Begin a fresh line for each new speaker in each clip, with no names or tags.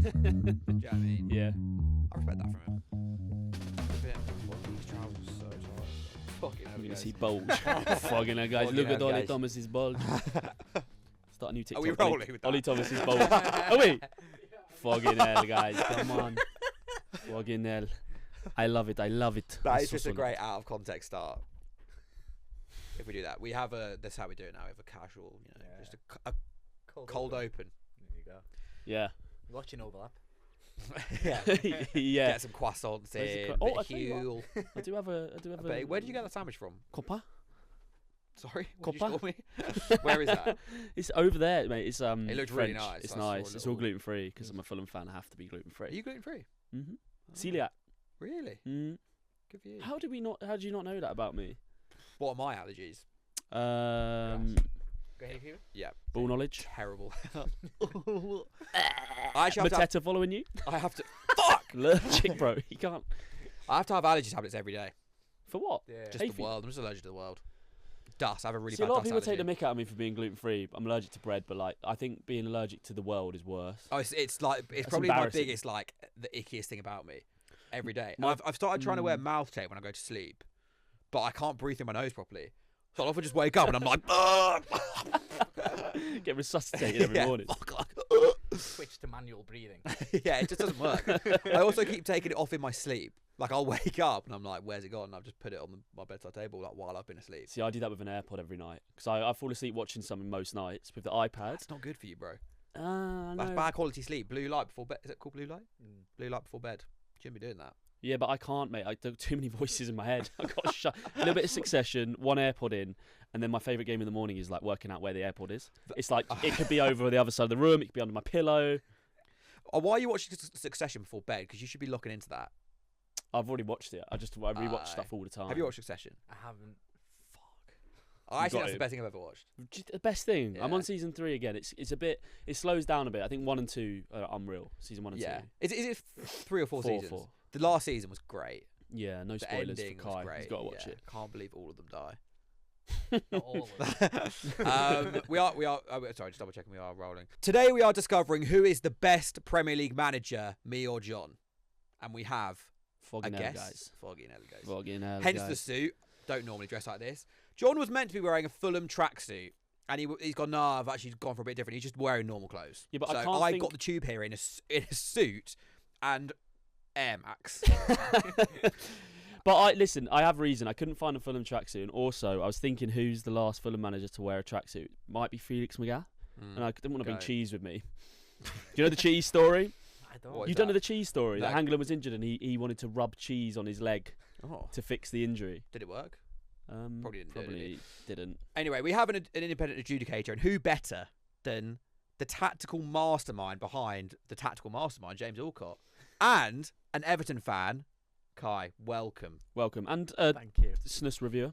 Do you know what I mean?
Yeah.
I respect that from him. These trousers are so tight. Fucking hell,
You
guys.
see bulge. Fucking hell, guys.
Fucking
Look at
hell,
Ollie
guys.
Thomas's bulge. Start a new TikTok.
Are we rolling with that?
Ollie Thomas's bulge. Are we? Fucking hell, guys. Come on. Fucking hell. I love it. I love it.
That
It's
is
so
just a
solid.
great out of context start. If we do that, we have a. That's how we do it now. We have a casual, just a cold open.
There you go.
Yeah.
Watching overlap.
Yeah.
Yeah.
Get some croissants
Where's the
in.
cro- Oh,
bit
I
of
tell you
Huel.
I do have a.
Where did you get that sandwich from?
Coppa?
Sorry, what did you
Coppa?
call me? Where is that?
It's over there, mate. It's
It looked really
French.
nice.
It's
I saw a
nice. It's
little-
all gluten free because I'm a Fulham fan. I have to be gluten
Are
free.
you gluten free?
Mm-hmm. Celiac.
Really?
Mm.
Good for you.
How did you not know that about me?
What are my allergies?
Go hay fever.
Yeah,
Ball knowledge.
terrible. I actually have to.
Mateta following you.
I have to. Fuck!
Allergic, bro. You can't.
I have to have allergy tablets every day.
For what?
Yeah.
Just
Hay
the
fever.
world. I'm just allergic to the world. Dust. I have a really
See, a
bad
lot of
dust
people take
allergy.
the mick out of me for being gluten free. I'm allergic to bread, but like I think being allergic to the world is worse.
Oh, it's like it's
That's
probably my
embarrassing.
biggest like the ickiest thing about me. Every day.
My-
I've started trying to wear mouth tape when I go to sleep, but I can't breathe through my nose properly. So I'll often just wake up and I'm like,
Get resuscitated every
yeah,
morning.
fuck, like,
Switch to manual breathing.
yeah, it just doesn't work. I also keep taking it off in my sleep. Like I'll wake up and I'm like, where's it gone? And I've just put it on my bedside table like while I've been asleep.
See, I do that with an AirPod every night because I fall asleep watching something most nights with the iPad.
That's not good for you, bro.
I
That's
know.
bad quality sleep. Blue light before bed. Is it called blue light?
Mm.
Blue light before bed. Shouldn't be doing that.
Yeah, but I can't, mate. I do too many voices in my head. I've got to shut a little bit of Succession, one AirPod in, and then my favourite game in the morning is like working out where the AirPod is. It's like it could be over the other side of the room. It could be under my pillow.
Why are you watching Succession before bed? Because you should be looking into that.
I've already watched it. I rewatch stuff all the time.
Have you watched Succession?
I haven't.
I think
got
that's
it.
the best thing I've ever watched.
Just the best thing. I'm
Yeah.
on season 3 again. It's a bit. It slows down a bit. I think 1 and 2 are unreal. Season 1 and
Yeah.
2.
Is it 3 or 4
Four,
seasons?
four.
The last season was great.
Yeah, no
The
spoilers
ending
for
was
Kai.
great.
He's got to watch
Yeah.
it.
Can't believe all of them die.
Not all of them.
we are. Sorry, just double checking. We are rolling. Today we are discovering who is the best Premier League manager, me or John, and we have
Fogging
a
hell,
guess.
guys.
Fogging hell, guys.
Fogging hell,
Hence
guys.
the suit. Don't normally dress like this. John was meant to be wearing a Fulham tracksuit, and he's gone. No, I've actually gone for a bit different. He's just wearing normal clothes.
Yeah, but
so
I can't
I
think-
got the tube here in a suit and Air Max.
But listen, I have reason. I couldn't find a Fulham tracksuit, and also I was thinking, who's the last Fulham manager to wear a tracksuit? Might be Felix Magath, and I didn't want to bring
Go.
cheese with me. Do you know the cheese story?
I don't.
What
You
is
don't know
that?
the cheese story?
No.
That Hangler was injured, and he wanted to rub cheese on his leg
Oh,
to fix the injury.
did it work? Probably didn't do it, did
Probably didn't.
Anyway, we have an independent adjudicator, and who better than the tactical mastermind behind the tactical mastermind, James Alcott, and an Everton fan, Kai. Welcome.
Welcome. And
Thank you.
Snus reviewer.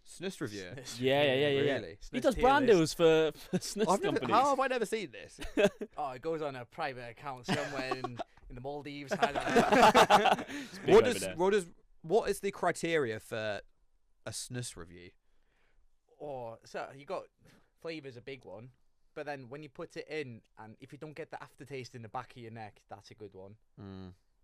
Snus review.
Yeah.
Really?
He
Snus
does
tier
brand
list.
deals for Snus
I've never,
companies.
how have I never seen this?
Oh, it goes on a private account somewhere in the Maldives. I don't know.
It's big over there.
What is the criteria for a Snus review?
Or so you got flavour's a big one, but then when you put it in, and if you don't get the aftertaste in the back of your neck, that's a good one.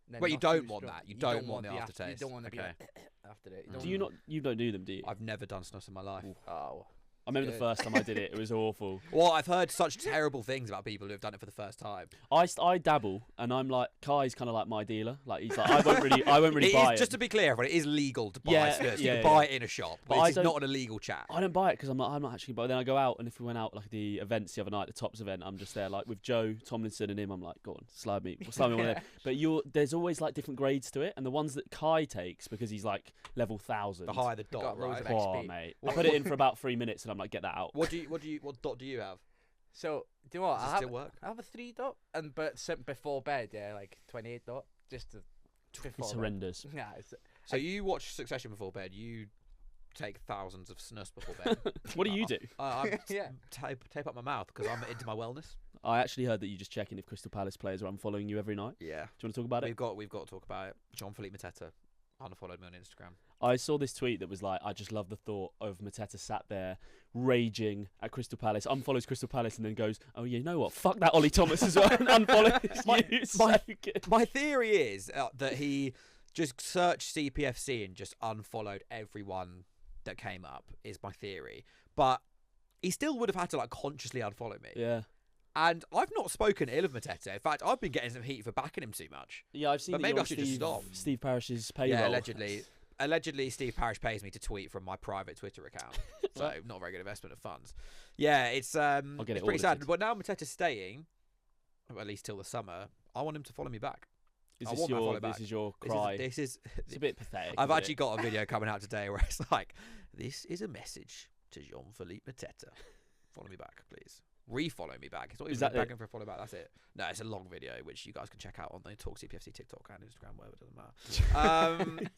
Then
Well, you
not
don't
too
want
strong.
that. You don't want the
You
aftertaste.
don't want to
Okay.
be after it.
Do you not? You don't do them, do you?
I've never done Snus in my life.
Oh,
I remember the
good.
first time I did it. It was awful.
Well, I've heard such terrible things about people who have done it for the first time.
I dabble, and I'm like, Kai's kind of like my dealer. Like he's like, I won't really
It
buy
is,
it.
just to be clear, everyone, it is legal to buy
Yeah,
Snus. You
yeah,
can buy
yeah.
it in a shop,
But
but
I
it's
don't-
not an illegal chat.
I don't buy it because I'm not actually. But then I go out, and if we went out like the events the other night, the Tops event, I'm just there like with Joe Tomlinson and him. I'm like, go on, slide me one of them. But there's always like different grades to it, and the ones that Kai takes because he's like level 1000.
The higher the
got
dot,
loads
right?
of
Oh
XP.
mate, I put it in for about 3 minutes, and I'm like, get that out.
What dot do you have?
so do you know what?
Does it
I have,
still work?
I have a 3 dot, but before bed, yeah, like 28 dot, just to, before
It's
bed.
horrendous.
Yeah, it's,
So you watch Succession before bed. You take thousands of Snus before bed.
What do you do?
I
Yeah.
tape up my mouth because I'm into my wellness.
I actually heard that you just checking if Crystal Palace players are unfollowing you every night.
Yeah,
Do you want to talk about it?
we've got to talk about it. Jean-Philippe Mateta unfollowed me on Instagram.
I saw this tweet that was like, I just love the thought of Mateta sat there raging at Crystal Palace, unfollows Crystal Palace, and then goes, oh, yeah, you know what? Fuck that Ollie Thomas as well, and unfollows you. So good.
My theory is that he just searched CPFC and just unfollowed everyone that came up, is my theory. But he still would have had to like consciously unfollow me.
Yeah.
And I've not spoken ill of Mateta. In fact, I've been getting some heat for backing him too much.
Yeah, I've seen
But
that
maybe
you're
I
on
should just stop.
Steve Parrish's payroll.
Yeah, allegedly Steve Parish pays me to tweet from my private Twitter account. So not a very good investment of funds. Yeah, it's pretty sad. But now Mateta's staying, or at least till the summer, I want him to follow me back.
This is your cry.
It's
a bit pathetic.
I've actually got a video coming out today where it's like, this is a message to Jean-Philippe Mateta. Follow me back, please. Refollow me back. It's not even begging for a follow back. That's it. No, it's a long video which you guys can check out on the Talk CPFC TikTok and Instagram, whatever, it doesn't matter.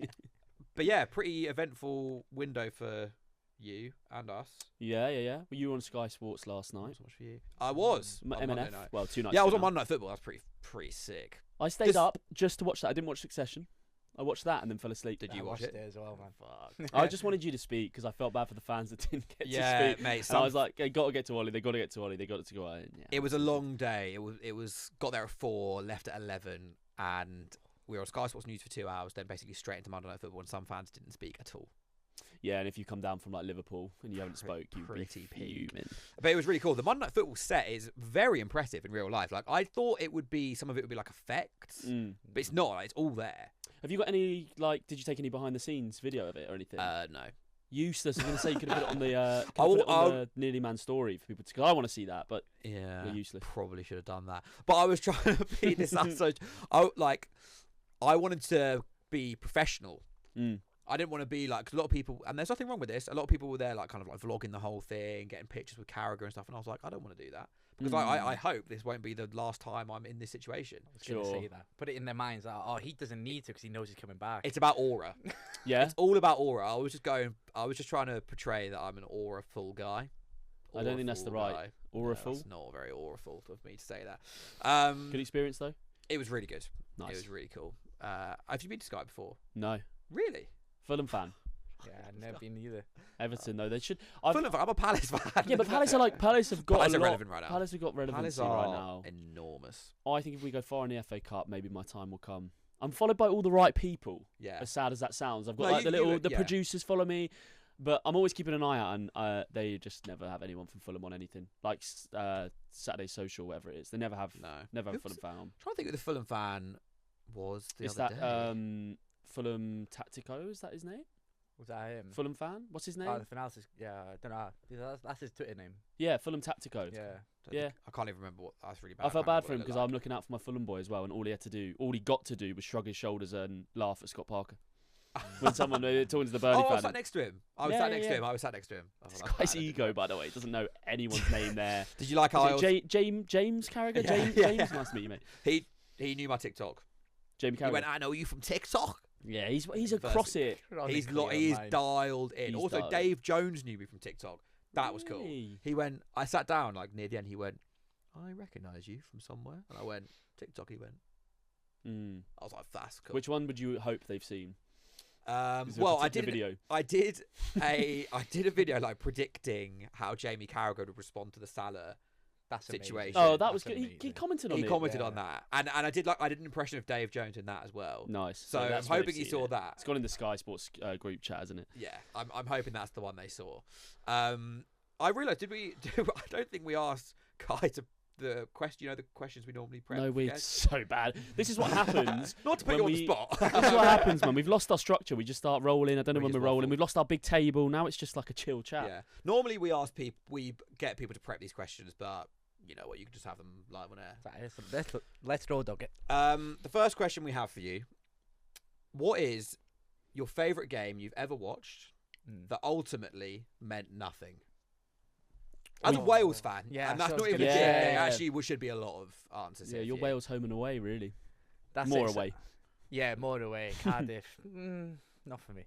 But yeah, pretty eventful window for you and us.
Yeah. Were you on Sky Sports last night?
So much for you. I was.
MNF. Well, 2 nights.
Yeah, I was on Monday Night Football. That's pretty sick.
I stayed up just to watch that. I didn't watch Succession. I watched that and then fell asleep.
Did you watch it
as well, man?
Fuck.
I just wanted you to speak because I felt bad for the fans that didn't get to speak.
Mate.
And I was like, they got to get to Ollie. They got to get to Ollie. They got to go out. Yeah.
It was a long day. It was got there at 4, left at 11, and we were on Sky Sports News for 2 hours. Then basically straight into Monday Night Football, and some fans didn't speak at all.
Yeah, and if you come down from like Liverpool and you haven't spoke, you'd be fuming.
But it was really cool. The Monday Night Football set is very impressive in real life. Like I thought it would be, some of it would be like effects, but it's not. Like, it's all there.
Have you got any did you take any behind the scenes video of it or anything?
No.
Useless. I was going to say you could have put it on the Nearly Man story for people to. Cause I want to see that, but
yeah,
we're useless.
Probably should have done that. But I was trying to beat this up. So I wanted to be professional. I didn't want to be like, 'cause a lot of people, and there's nothing wrong with this, a lot of people were there like kind of like vlogging the whole thing, getting pictures with Carragher and stuff, and I was like, I don't want to do that. Because I hope this won't be the last time I'm in this situation.
I was going to say that. Put it in their minds that, he doesn't need to because he knows he's coming back.
It's about aura.
Yeah.
It's all about aura. I was just trying to portray that I'm an aura-full guy.
I don't think that's the right aura-full.
It's not very aura-full of me to say that.
Good experience though?
It was really good.
Nice.
It was really cool. Have you been to Sky before?
No.
Really?
Fulham fan.
Yeah, I've never been either.
Everton though, they should.
Fulham fan. I'm a Palace fan.
Yeah, but Palace have got
Palace
a
are
lot.
relevant right now.
Palace have got relevancy
Palace
right now.
Enormous.
I think if we go far in the FA Cup, maybe my time will come. I'm followed by all the right people.
Yeah.
As sad as that sounds, I've got the producers follow me, but I'm always keeping an eye out, and they just never have anyone from Fulham on anything like Saturday Social, whatever it is. They never have. Never have a Fulham fan on.
I'm trying to think who the Fulham fan was the
other
day.
Fulham Tactico? Is that his name?
Was that him?
Fulham fan? What's his name?
Oh, the finale. Yeah, I don't know. That's his Twitter name.
Yeah, Fulham Tactico.
Yeah.
I can't even remember what. That's really bad.
I felt bad for him because I'm looking out for my Fulham boy as well, and all he got to do was shrug his shoulders and laugh at Scott Parker. When someone talking to the Burnley fan.
I was sat next to him. I was sat next to him.
This guy's ego, by the way, doesn't know anyone's name there.
Did you like how
James Carragher? James, nice to meet you, mate.
He knew my TikTok.
Jamie Carragher.
He went, I know you from TikTok.
Yeah, he's across it.
He's dialed in. Also, Dave Jones knew me from TikTok. That was cool. He went. I sat down like near the end. He went, I recognise you from somewhere, and I went TikTok. He went. I was like, that's cool.
Which one would you hope they've seen?
Well, I did a video like predicting how Jamie Carragher would respond to the Salah situation.
Oh, that was good. He commented on it.
He commented on that, and I did an impression of Dave Jones in that as well.
Nice.
So I'm hoping he saw that.
It's gone in the Sky Sports group chat, hasn't it?
Yeah, I'm hoping that's the one they saw. I realised I don't think we asked Kai to the question. The questions we normally prep.
No, we're so bad. This is what happens.
Not to put you on the spot.
This is what happens, man. We've lost our structure. We just start rolling. I don't know when we're rolling. We've lost our big table. Now it's just like a chill chat.
Yeah. Normally we ask people, we get people to prep these questions, but you know what? You can just have them live on air.
Let's roll dog it.
The first question we have for you: what is your favourite game you've ever watched that ultimately meant nothing? As a Wales fan, and that's not even a dig. There actually should be a lot of answers here.
Yeah, you're Wales home and away, really.
That's
more away.
Yeah, more away. Cardiff, not for me.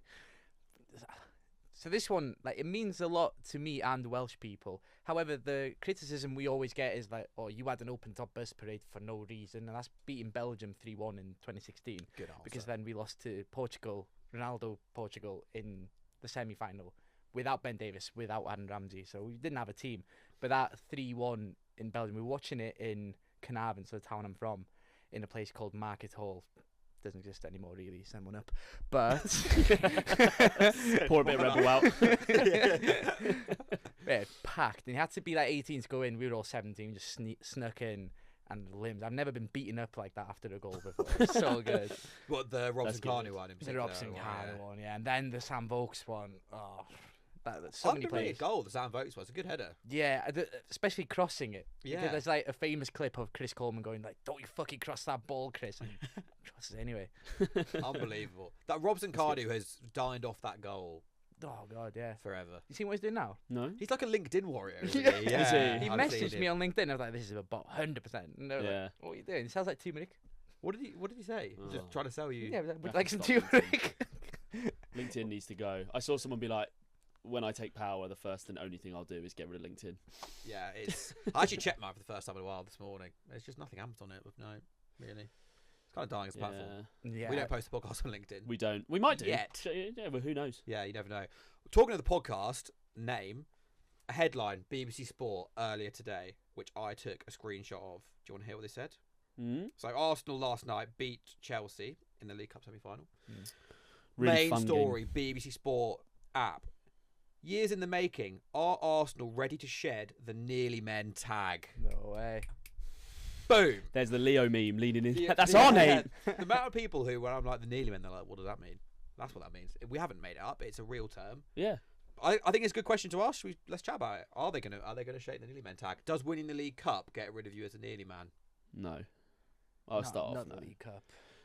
So this one, it means a lot to me and Welsh people. However, the criticism we always get is like, oh, you had an open-top bus parade for no reason, and that's beating Belgium 3-1 in 2016.
Good answer.
Because then we lost to Portugal Ronaldo, Portugal in the semi-final without Ben Davies, without Aaron Ramsey. So we didn't have a team. But that 3-1 in Belgium, we were watching it in Carnarvon, so the town I'm from, in a place called Market Hall. Doesn't exist anymore, really. Send one up. But
pour a bit of Red Bull out.
yeah, packed. And you had to be like 18 to go in. We were all 17, just snuck in. And limbs. I've never been beaten up like that after a goal before. It's so good.
What, the Robson
good.
Carney one in
The
particular?
Robson Carney one, yeah. And then the Sam Vokes one. Oh, that's so many
Underrated
players.
goal, the Sam Vokes was a good header.
Yeah, especially crossing it.
Yeah.
Because there's like a famous clip of Chris Coleman going like, "Don't you fucking cross that ball, Chris." And he crosses it anyway.
Unbelievable. That Robson Cardew has dined off that goal
Oh god, yeah.
forever.
You seen what he's doing now?
No.
He's like a LinkedIn warrior. Isn't
Yeah.
he?
Is he?
He
I've seen
messaged
it.
me on LinkedIn. I was like, "This is a bot, 100%." And they were like,
Yeah.
"What are you doing?" He sounds like turmeric.
What did he say? He's
Oh.
just trying to sell you.
Yeah,
Have
like
to
some
stop
turmeric.
LinkedIn needs to go. I saw someone be like, when I take power, the first and only thing I'll do is get rid of LinkedIn.
Yeah, it's. I actually checked mine for the first time in a while this morning. There's just nothing happens on it. With no, really. It's kind of dying as a platform.
Yeah.
We don't post the podcast on LinkedIn.
We don't. We might do.
Yet.
Yeah, but who knows?
Yeah, you never know. Talking of the podcast name, a headline BBC Sport earlier today, which I took a screenshot of. Do you want to hear what they said?
Mm?
So Arsenal last night beat Chelsea in the League Cup semi-final.
Really
Main
fun
story, BBC Sport app. Years in the making. Are Arsenal ready to shed the nearly men tag?
No way.
Boom.
There's the Leo meme leaning in.
Yeah,
That's
yeah,
our
yeah.
name.
The amount of people who, when I'm like the nearly men, they're like, what does that mean? That's what that means. We haven't made it up. It's a real term.
Yeah.
I think it's a good question to ask. Let's chat about it. Are they gonna shake the nearly men tag? Does winning the League Cup get rid of you as a nearly man?
No. I'll start off.
Not
No.
the League Cup.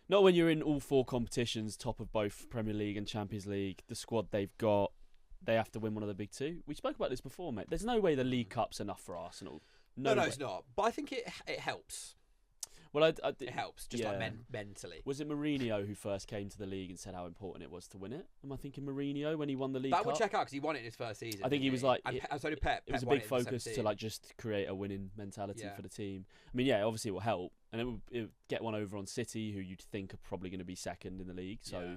Not when you're in all four competitions, top of both Premier League and Champions League. The squad they've got, they have to win one of the big two. We spoke about this before, mate. There's no way the League Cup's enough for Arsenal.
No,
way.
it's not. But I think it helps.
Well,
It helps, just like
yeah.
mentally.
Was it Mourinho who first came to the league and said how important it was to win it? Am I thinking Mourinho when he won the League
That
Cup?
would check out because he won it in his first season.
I think he
didn't
was like-
and so did Pep.
It was
Pep
a
won
big
it in
focus to
17.
like just create a winning mentality
Yeah.
for the team. I mean, yeah, obviously it will help, and it would get one over on City, who you'd think are probably going to be second in the league. So,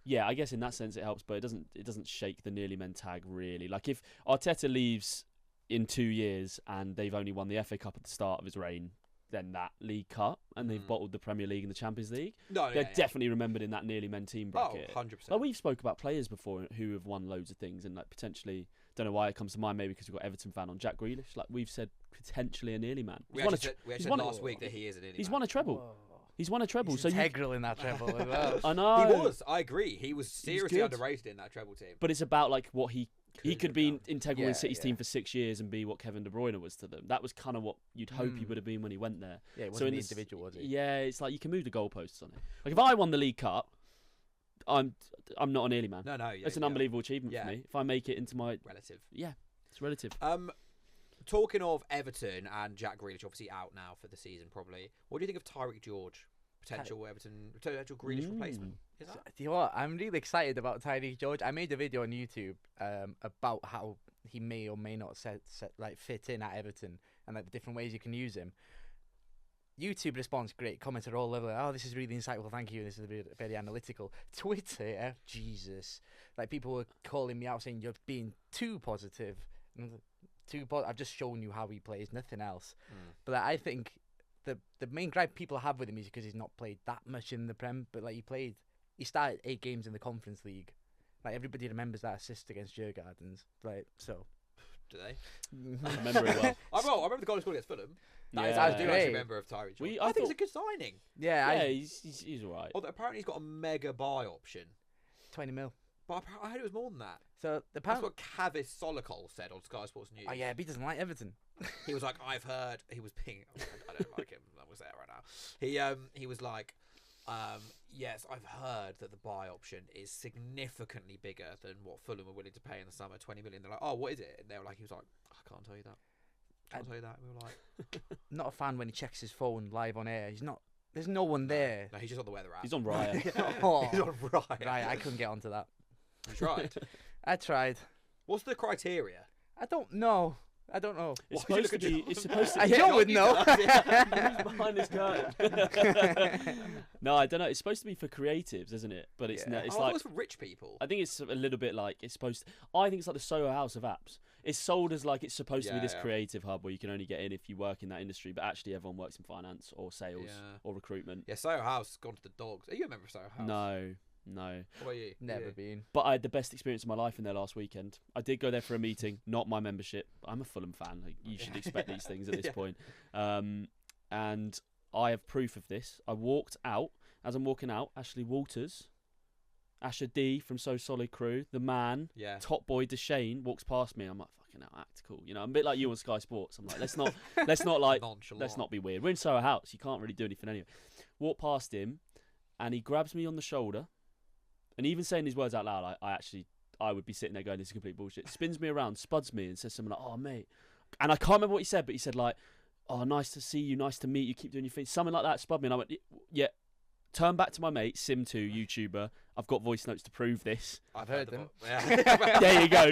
yeah, I guess in that sense it helps, but it doesn't shake the nearly men tag really. Like if Arteta leaves in 2 years and they've only won the FA Cup at the start of his reign, then that League Cup, and they've bottled the Premier League and the Champions League, they're definitely remembered in that nearly men team bracket.
100%.
Like we've spoke about players before who have won loads of things, and like potentially, don't know why it comes to mind, maybe because we've got Everton fan on Jack Grealish. Like we've said, potentially a nearly man.
We
He's
actually
won
said
won a-
last week that he is an nearly
He's
man.
won a treble.
Whoa.
He's won a treble.
He's
So
integral in that treble as well.
I know
He was. I agree. He was seriously
good.
underrated in that treble team.
but it's about like what he could be integral
Yeah,
in City's
yeah.
team for 6 years and be what Kevin De Bruyne was to them. That was kind of what you'd hope he would have been when he went there.
Yeah, it
So
wasn't
in
the
this-
individual, was it?
Yeah, it's like you can move the goalposts on it. Like if I won the League Cup, I'm not a nearly man.
No, yeah,
That's an unbelievable achievement
Yeah.
for me. If I make it into my
relative.
it's relative.
Talking of Everton and Jack Grealish, obviously out now for the season, probably. What do you think of Tyreek George, potential Grealish replacement? Is that?
Do you know what? I'm really excited about Tyreek George. I made a video on YouTube about how he may or may not fit in at Everton and like the different ways you can use him. YouTube response great. Comments are all level. Oh, this is really insightful. Thank you. This is very analytical. Twitter, Jesus, like people were calling me out saying you're being too positive. And I was like, I've just shown you how he plays, nothing else. But I think the main gripe people have with him is because he's not played that much in the Prem. But like he started 8 games in the Conference League. Like everybody remembers that assist against Djurgårdens. Like so.
Do they?
I remember it well.
I remember the goal he scored against Fulham. That is,
Yeah.
I do actually
Great.
remember of Tyreek George.
I
I think
thought-
it's a good signing.
Yeah,
Yeah, he's all right.
Although apparently he's got a mega buy option.
20 mil.
But I heard it was more than that.
So the
That's
pound.
what Kavis Solokol said on Sky Sports News.
Oh yeah, but he doesn't like Everton.
He was like, I've heard. He was being. I don't like him. I was there right now. He was like, yes, I've heard that the buy option is significantly bigger than what Fulham were willing to pay in the summer, 20 million. They're like, oh, what is it? And they were like, he was like, I can't tell you that. Can't tell you that. We were like,
Not a fan when he checks his phone live on air. He's not. There's no one there.
no, he's just on the weather app.
He's on Riot.
Oh.
He's on Riot.
Right, I couldn't get onto that.
You tried.
I tried.
What's the criteria?
I don't know. I don't know.
It's
Why would you
supposed to
look
be.
at
It's supposed to.
I
be...
John would know.
Who's behind this curtain? No, I don't know. It's supposed to be for creatives, isn't it? But it's
Yeah.
it's
I thought
like
it was for rich people.
I think it's a little bit like it's supposed to, I think it's like the Soho House of apps. It's sold as like it's supposed to be
Yeah,
this
yeah.
creative hub where you can only get in if you work in that industry, but actually everyone works in finance or sales
Yeah.
or recruitment.
Yeah, Soho House has gone to the dogs. Are you a member of Soho House?
No.
What about you?
Never
Yeah.
been.
But I had the best experience of my life in there last weekend. I did go there for a meeting, not my membership. I'm a Fulham fan. Like, you should expect these things at this
Yeah.
point. And I have proof of this. I walked out. As I'm walking out, Ashley Walters, Asher D from So Solid Crew, the man,
Yeah.
top boy Deshane walks past me. I'm like, fucking hell, act cool. You know, I'm a bit like you on Sky Sports. I'm like, let's not like,
Nonchalant.
let's not be weird. We're in Soho House. You can't really do anything anyway. Walk past him, and he grabs me on the shoulder, and even saying these words out loud, I would be sitting there going, this is complete bullshit. Spins me around, spuds me, and says something like, oh, mate. And I can't remember what he said, but he said like, oh, nice to see you, nice to meet you, keep doing your thing. Something like that, spud me. And I went, yeah. Turn back to my mate, Sim2, YouTuber. I've got voice notes to prove this.
I've heard them.
Yeah.
There you go.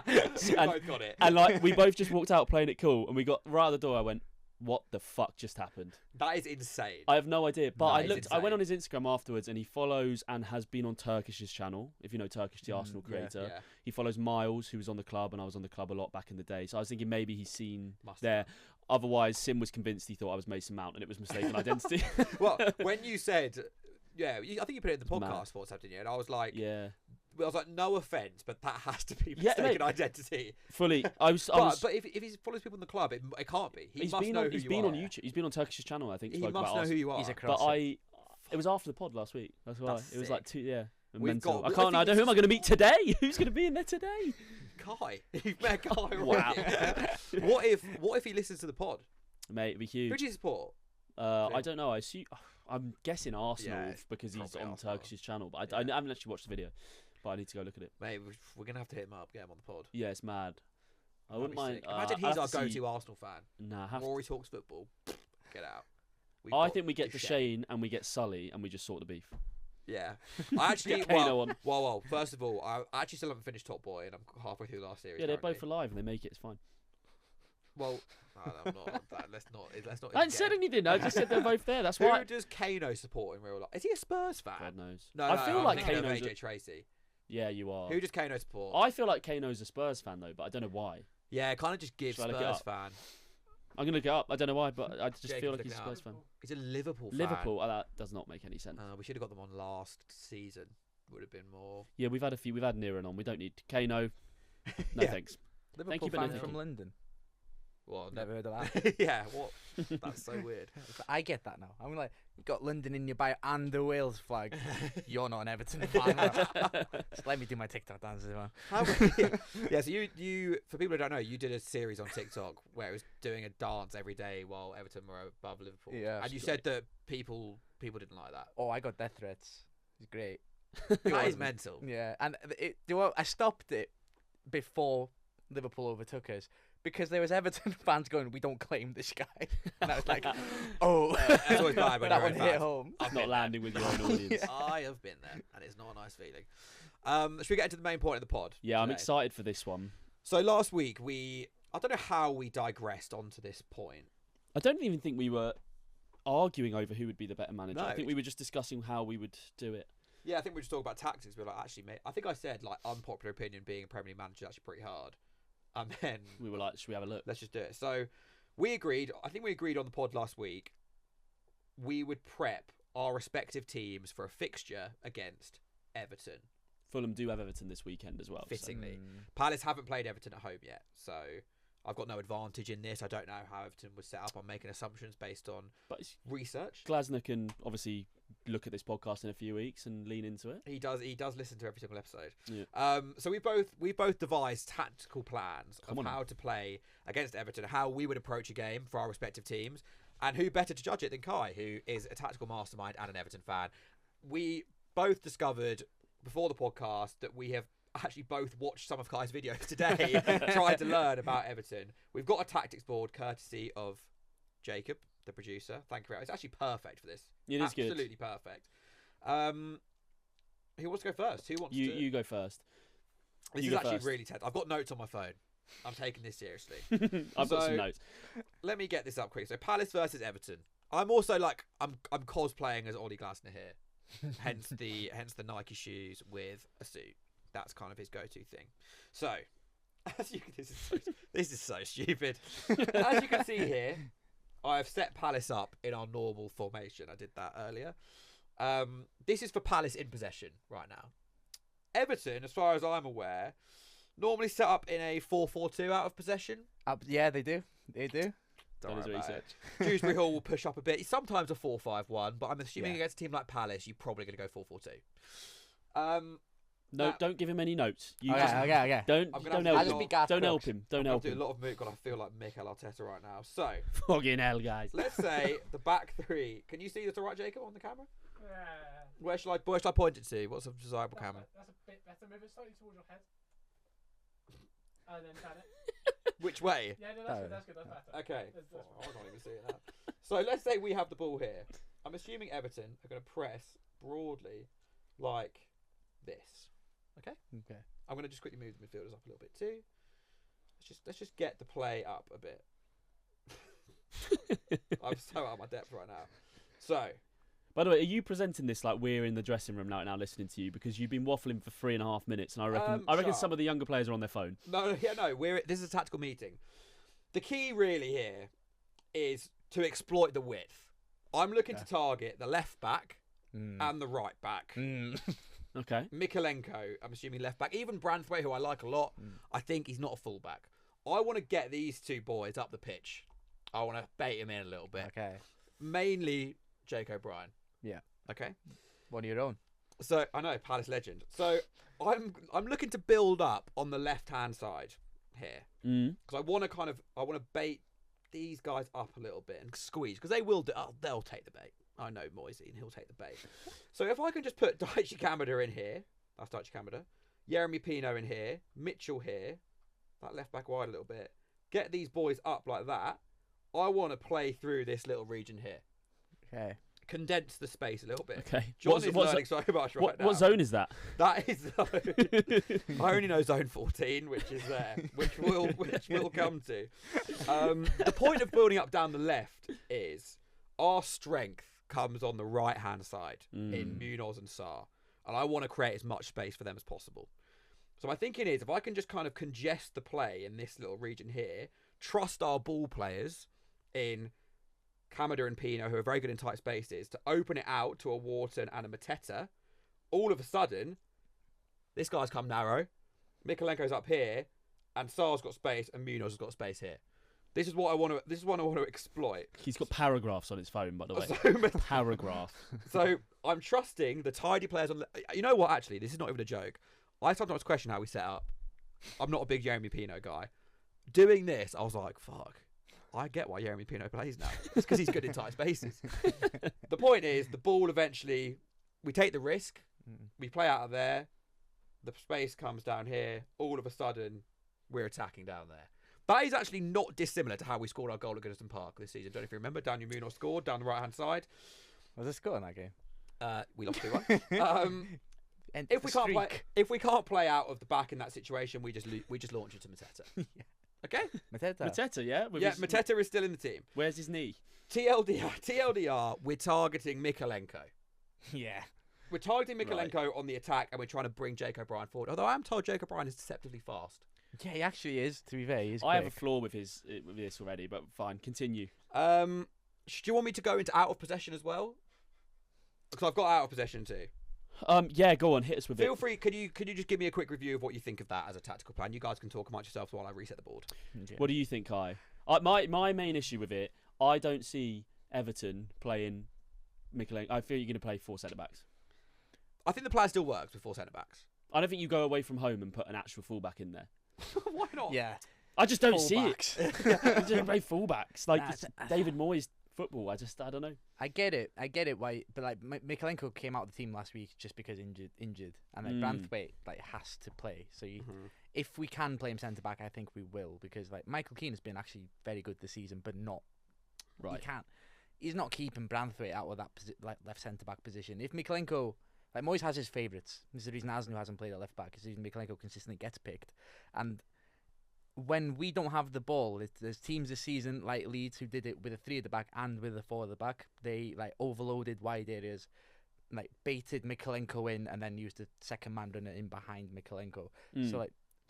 We
And-
both got it.
And like, we both just walked out playing it cool, and we got right out the door. I went, what the fuck just happened?
That is insane.
I have no idea. But
That is
I went on
insane.
his Instagram afterwards, and he follows and has been on Turkish's channel. If you know Turkish, the Arsenal
yeah,
creator.
Yeah.
He follows Miles, who was on the club, and I was on the club a lot back in the day. So I was thinking maybe he's seen
Must
there. Otherwise, Sim was convinced he thought I was Mason Mount, and it was mistaken identity.
Well, when you said, I think you put it in the
Mad.
podcast sports app, didn't you? And I was like,
Yeah,
I was like, no offense, but that has to be
Yeah,
mistaken
mate.
identity.
fully. I was.
But if he follows people in the club, it can't be. He
he's
must
been
know
on.
who
He's
you
been
are.
on YouTube. He's been on Turkish's channel. I think.
He
spoke
must
about
know who
Arsenal.
you are.
He's a
But
crosser.
it was after the pod last week. That's why.
That's
It was like
sick.
2. Yeah.
We've
Mental.
got-
I
I
can't. I
think
don't. Who am I
it's-
going to meet today? Who's going to be in there today?
Kai. You've met Kai already.
Wow.
What if he listens to the pod?
Mate, it'd be
Who
huge.
do you support?
I don't know. I'm guessing Arsenal
Yeah,
because he's
probably
on
Arsenal.
Turkish's channel. But I
Yeah.
haven't actually watched the video. But I need to go look at it.
Mate, we're gonna have to hit him up, get him on the pod.
Yeah, it's mad. I
That'd
wouldn't
be
mind.
sick. Imagine
I'd
he's our
have to see-
go-to Arsenal fan.
Nah, have
Rory talks football. Get out. We've
I
got
think we get
Duchesne.
Deshane and we get Sully and we just sort the beef.
Yeah. I actually
Get Kano on.
well. First of all, I actually still haven't finished Top Boy, and I'm halfway through the last series.
Yeah, they're both
currently.
alive and they make it. It's fine.
Well, I'm not. Let's not.
I haven't said anything. I just said they're both there. That's
Who
why.
does Kano support in real life? Is he a Spurs fan?
God knows.
No,
I feel
I'm
like
thinking of
Kano's.
AJ Tracy.
Yeah, you are.
Who does Kano support?
I feel like Kano's a Spurs fan though, but I don't know why.
Yeah, kind of just gives
Shall I look it
Spurs
up?
fan.
I'm gonna look it up. I don't know why, but I just
Jacob's
feel like
looking
he's a
it
Spurs
up.
fan.
He's a Liverpool fan.
Liverpool. That does not make any sense.
We should have got them on last season. Would have been more.
Yeah, we've had a few. We've had Niran on. We don't need Kano. No
Yeah.
thanks.
Liverpool
you, but no
fans
thank
from
you.
London.
Well,
Never heard of that.
yeah. What? That's so weird.
I get that now. I'm like, you got London in your bio and the Wales flag. You're not an Everton fan. Just let me do my TikTok dances, man.
Yeah. So you for people who don't know, you did a series on TikTok where it was doing a dance every day while Everton were above Liverpool.
Yeah.
And you said that people didn't like that.
Oh, I got death threats. It's great.
That is mental.
Yeah, and I stopped it before Liverpool overtook us because there was Everton fans going, "We don't claim this guy," and I was like, "Oh,
It's always bad when
that
you're
one
in
hit
fans.
home."
It's not landing with your own audience.
I have been there, and it's not a nice feeling. Should we get into the main point of the pod?
Yeah, I'm
today?
excited for this one.
So last week I don't know how we digressed onto this point.
I don't even think we were arguing over who would be the better manager.
No.
I think we were just discussing how we would do it.
Yeah, I think we were just talking about tactics. We were like, actually, mate, I think I said like unpopular opinion, being a Premier League manager is actually pretty hard. And then
We were like, should we have a look?
let's just do it. So we agreed. I think we agreed on the pod last week. We would prep our respective teams for a fixture against Everton.
Fulham do have Everton this weekend as well. so-
Fittingly, Palace haven't played Everton at home yet, so I've got no advantage in this. I don't know how Everton was set up. I'm making assumptions based on
But it's-
research.
Glasner can obviously look at this podcast in a few weeks and lean into it.
He does listen to every single episode.
Yeah.
So we both devised tactical plans
Come
of
on.
how to play against Everton, how we would approach a game for our respective teams, and who better to judge it than Kai, who is a tactical mastermind and an Everton fan. We both discovered before the podcast that we have actually both watched some of Kai's videos today, trying to learn about Everton. We've got a tactics board courtesy of Jacob, the producer. Thank you very much. It's actually perfect for this.
It is good.
Absolutely perfect. Who wants to go first? Who wants to?
You go first.
This
You
is
go
actually
first.
really tense. I've got notes on my phone. I'm taking this seriously.
I've got some notes.
Let me get this up quick. So Palace versus Everton. I'm also like I'm cosplaying as Ollie Glasner here. hence the Nike shoes with a suit. That's kind of his go-to thing. So, this is so stupid. As you can see here, I have set Palace up in our normal formation. I did that earlier. This is for Palace in possession right now. Everton, as far as I'm aware, normally set up in a 4-4-2 out of possession.
Yeah, they do. They do.
Don't
Done his
worry about
research.
it. Dewsbury Hall will push up a bit. Sometimes a 4-5-1, but I'm assuming
Yeah.
against a team like Palace, you're probably going to go 4-4-2.
No, don't give him any notes. You
Okay,
just
okay.
don't
I'm gonna
don't
have
help
to
him.
be
Garth
Don't help
Brooks.
him. Don't
I'm
help
doing
him.
a lot of Mikel. I feel like Mikel Arteta right now. So
Fucking hell, guys.
let's say the back three. Can you see this all right, Jacob, on the camera? Where should I point it to? What's a desirable camera?
That's a bit better. Move it slightly towards your head. And then turn it.
Which way?
Yeah, no, that's good. That's good. That's better.
Okay.
That's
I can't even see it now. So let's say we have the ball here. I'm assuming Everton are going to press broadly like this. Okay.
Okay.
I'm going to just quickly move the midfielders up a little bit too. Let's just get the play up a bit. I'm so out of my depth right now. So
By the way, are you presenting this like we're in the dressing room now listening to you because you've been waffling for 3.5 minutes and I reckon
Sharp.
some of the younger players are on their phone.
no, this is a tactical meeting. The key really here is to exploit the width. I'm looking to target the left back and the right back.
Okay.
Mikalenko, I'm assuming left back. Even Branthwaite, who I like a lot, I think he's not a full back. I want to get these two boys up the pitch. I want to bait him in a little bit.
Okay.
Mainly Jake O'Brien.
Yeah.
Okay.
One of your own.
So I know Palace legend. So I'm looking to build up on the left hand side here because I want to bait these guys up a little bit and squeeze because they'll take the bait. I know Moisey and he'll take the bait. So if I can just put Daichi Kamada in here, that's Daichi Kamada, Yeremy Pino in here, Mitchell here, that left back wide a little bit, get these boys up like that. I want to play through this little region here.
Okay.
Condense the space a little bit.
Okay.
John is learning so much right now.
What zone is that?
That is zone. I only know zone 14, which is there, which we'll come to. The point of building up down the left is our strength comes on the right hand side in Munoz and Sarr, and I want to create as much space for them as possible. So my thinking is if I can just kind of congest the play in this little region here, trust our ball players in Kamada and Pino, who are very good in tight spaces, to open it out to a Wharton and a Mateta. All of a sudden, this guy's come narrow. Mikalenko's up here, and Sarr's got space, and Munoz has got space here. This is what I want to exploit.
He's got paragraphs on his phone, by the way.
So,
Paragraph.
so I'm trusting the tidy players on. You know what? Actually, this is not even a joke. I sometimes question how we set up. I'm not a big Yeremy Pino guy. Doing this, I was like, fuck. I get why Yeremy Pino plays now. It's because he's good in tight spaces. The point is, the ball eventually, we take the risk, we play out of there, the space comes down here, all of a sudden, we're attacking down there. That is actually not dissimilar to how we scored our goal at Goodison Park this season. Don't know if you remember, Daniel Munoz scored down the right-hand side.
Was there a score in that game?
We lost 2-1. If we can't play out of the back in that situation, we just launch it to Mateta. Okay?
Mateta, yeah?
Mateta is still in the team.
Where's his knee?
TLDR, we're targeting Mikalenko.
Yeah.
We're targeting Mikalenko on the attack, and we're trying to bring Jake O'Brien forward. Although I am told Jake O'Brien is deceptively fast.
Yeah, he actually is, to be fair. He is
I have a
quick.
flaw with this already, but fine, continue.
Do you want me to go into out of possession as well? Because I've got out of possession too.
Yeah, go on, hit us with it.
Feel free. Could you just give me a quick review of what you think of that as a tactical plan? You guys can talk amongst yourselves while I reset the board.
Okay.
What do you think, Kai? My main issue with it, I don't see Everton playing Mikalenko. I feel you're going to play 4 centre backs.
I think the plan still works with 4 centre backs.
I don't think you go away from home and put an actual fullback in there.
Why not?
Yeah.
I just don't see
Fullbacks.
it. Just play fullbacks like
Nah,
it's David Moyes football. I don't know.
I get it. Why, but like Mikalenko came out of the team last week just because injured, and like Branthwaite has to play. So if we can play him centre back, I think we will because like Michael Keane has been actually very good this season, but not
Right.
He can't. He's not keeping Branthwaite out of that left centre back position. If Mikalenko, like Moyes has his favourites. This is the reason Asno hasn't played at left back. Is the reason Mikalenko consistently gets picked, and when we don't have the ball, there's teams this season like Leeds who did it with a 3 at the back and with a 4 at the back. They like overloaded wide areas, like baited Mikalenko in, and then used the second man runner in behind Mikalenko.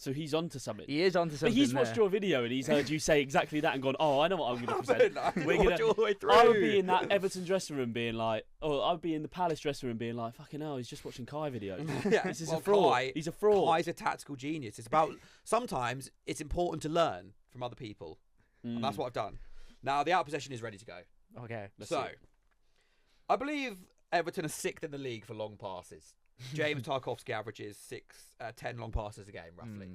So
he's onto something.
he is onto something.
But he's
there.
watched your video and he's heard you say exactly that and gone, oh, I know what I'm going to present.
We're gonna all the way through.
I would be in that Everton dressing room being like, I would be in the Palace dressing room being like, fucking hell, he's just watching Kai videos.
Yeah,
This is
well,
a fraud.
Kai-
He's a fraud.
Kai's a tactical genius. It's about sometimes it's important to learn from other people, and that's what I've done. Now the out possession is ready to go.
Okay.
Let's
So
see.
I believe Everton are 6th in the league for long passes. James Tarkowski averages 10 long passes a game roughly.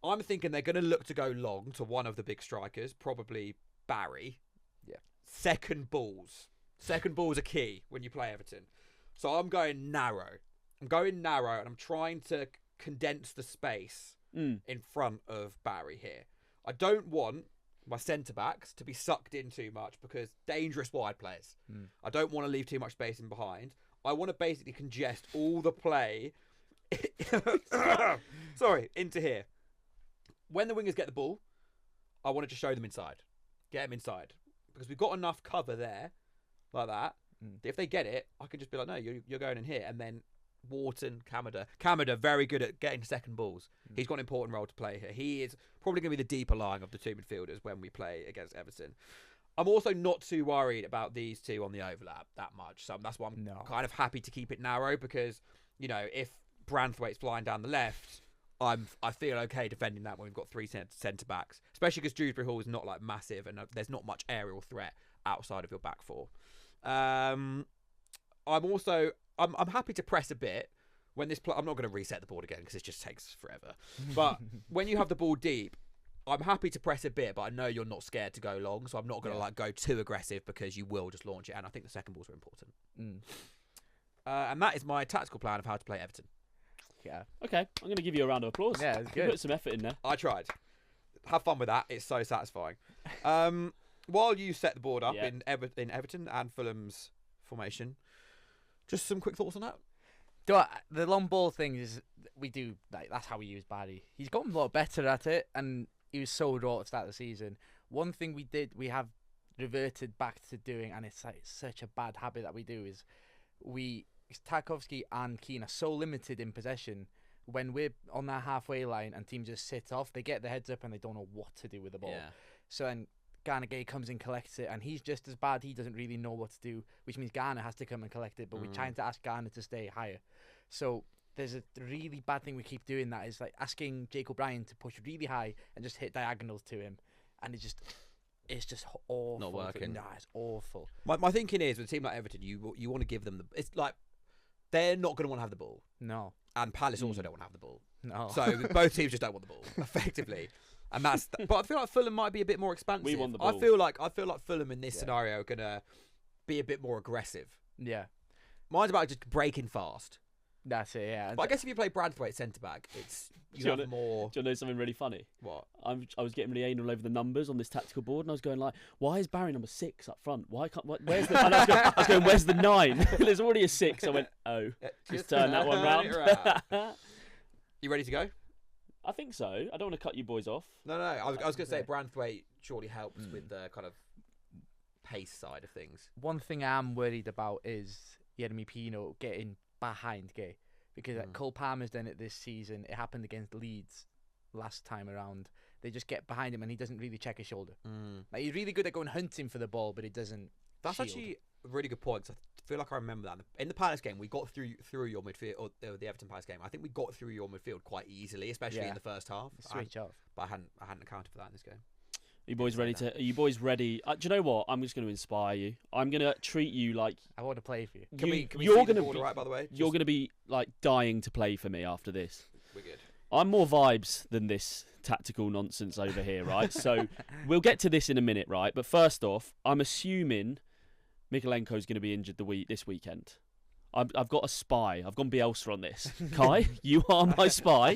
I'm thinking they're going to look to go long to one of the big strikers, probably Barry.
Yeah.
Second balls. Second balls are key when you play Everton. So I'm going narrow. And I'm trying to condense the space in front of Barry here. I don't want my centre-backs to be sucked in too much because dangerous wide players. I don't want to leave too much space in behind. I want to basically congest all the play into here. When the wingers get the ball, I wanted to show them inside. Get them inside. Because we've got enough cover there, like that. If they get it, I can just be like, no, you're going in here. And then Wharton, Kamada, very good at getting second balls. He's got an important role to play here. He is probably going to be the deeper lying of the two midfielders when we play against Everton. I'm also not too worried about these two on the overlap that much. So that's why I'm kind of happy to keep it narrow because, you know, if Branthwaite's flying down the left, I feel okay defending that when we've got 3 centre backs, especially because Dewsbury Hall is not like massive and there's not much aerial threat outside of your back four. I'm happy to press a bit when this. I'm not going to reset the board again because it just takes forever. But when you have the ball deep, I'm happy to press a bit, but I know you're not scared to go long, so I'm not going to like go too aggressive because you will just launch it. And I think the second balls are important. And that is my tactical plan of how to play Everton.
Yeah.
Okay, I'm going to give you a round of applause.
Yeah, it's
You
good.
put some effort in there.
I tried. Have fun with that. It's so satisfying. While you set the board up in Everton and Fulham's formation, just some quick thoughts on that.
The long ball thing is we do like that's how we use Barry. He's gotten a lot better at it, and he was so raw at the start of the season. One thing we have reverted back to doing, and it's like such a bad habit that we do, is Tarkowski and Keane are so limited in possession. When we're on that halfway line and teams just sit off, they get their heads up and they don't know what to do with the ball.
Yeah.
So then Garner Gay comes and collects it, and he's just as bad. He doesn't really know what to do, which means Garner has to come and collect it. But we're trying to ask Garner to stay higher. So there's a really bad thing we keep doing, that is like asking Jake O'Brien to push really high and just hit diagonals to him, and it's just awful.
Not working.
No, it's awful.
My thinking is with a team like Everton, you want to give them it's like they're not going to want to have the ball,
No.
and Palace also don't want to have the ball.
No.
So both teams just don't want the ball effectively. And but I feel like Fulham might be a bit more expansive.
We want the
I
ball.
feel like Fulham in this scenario are gonna be a bit more aggressive.
Yeah.
Mine's about just breaking fast.
That's it, yeah.
But I guess if you play Branthwaite centre back, it's you
Do you
have
wanna-
more.
Do you know something really funny?
What?
I was getting really anal over the numbers on this tactical board, and I was going like, "Why is Barry number 6 up front? Where's the?" And I was going, "Where's the 9?" There's already a 6. I went, "Oh, just turn that one round."
You ready to go?
I think so. I don't want to cut you boys off.
No. I was going to say Branthwaite surely helps with the kind of pace side of things.
One thing I'm worried about is Yeremy Pino getting behind Gay, because Cole Palmer's done it this season. It happened against Leeds last time around. They just get behind him and he doesn't really check his shoulder. Like, he's really good at going hunting for the ball, but he doesn't.
That's
shield.
actually a really good point, 'cause I feel like I remember that in the Palace game. We got through your midfield, or the Everton Palace game. I think we got through your midfield quite easily, especially in the first half.
Switch off.
But I hadn't accounted for that in this game.
Are you boys ready to? Are you boys ready? Do you know what? I'm just going to inspire you. I'm going to treat you like
I want to play for you.
Can we
you're
see the
gonna
board
be,
all right, by the way?
You're going to be like dying to play for me after this.
We're good.
I'm more vibes than this tactical nonsense over here, right? So we'll get to this in a minute, right? But first off, I'm assuming Mikalenko's going to be injured this weekend. I've got a spy. I've gone Bielsa on this. Kai, you are my spy.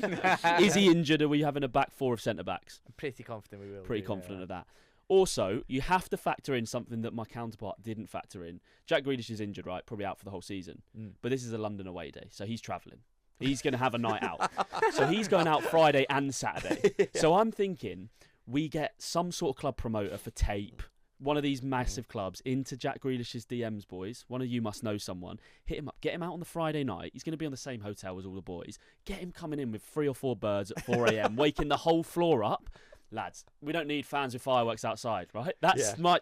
Is he injured? Are we having a back four of centre backs?
I'm pretty confident we will.
Pretty confident of that. Also, you have to factor in something that my counterpart didn't factor in. Jack Grealish is injured, right? Probably out for the whole season. But this is a London away day, so he's travelling. He's going to have a night out. So he's going out Friday and Saturday. So I'm thinking we get some sort of club promoter for tape, one of these massive clubs, into Jack Grealish's DMs, boys. One of you must know someone. Hit him up. Get him out on the Friday night. He's going to be on the same hotel as all the boys. Get him coming in with 3 or 4 birds at 4 a.m, waking the whole floor up. Lads, we don't need fans with fireworks outside, right? That's my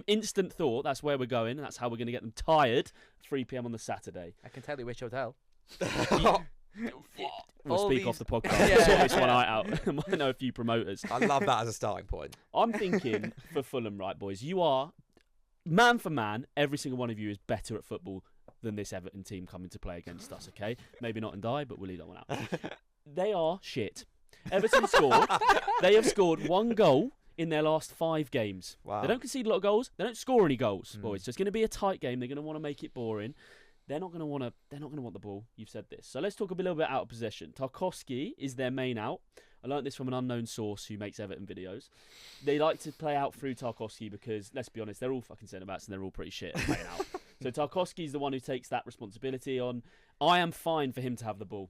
instant thought. That's where we're going. And that's how we're going to get them tired. 3 p.m. on the Saturday.
I can tell you which hotel.
We'll
All
speak
these-
off the podcast.
Yeah.
Sort this one out. I might know a few promoters.
I love that as a starting point.
I'm thinking for Fulham, right, boys? You are, man for man, every single one of you is better at football than this Everton team coming to play against us, okay? Maybe not and die, but we'll leave that one out. They are shit. Everton scored. They have scored 1 goal in their last 5 games.
Wow.
They don't concede a lot of goals. They don't score any goals, boys. So it's going to be a tight game. They're going to want to make it boring. They're not going to want the ball. You've said this. So let's talk a little bit out of possession. Tarkowski is their main out. I learnt this from an unknown source who makes Everton videos. They like to play out through Tarkowski because, let's be honest, they're all fucking centre-backs and they're all pretty shit at playing out. So Tarkowski's the one who takes that responsibility on. I am fine for him to have the ball.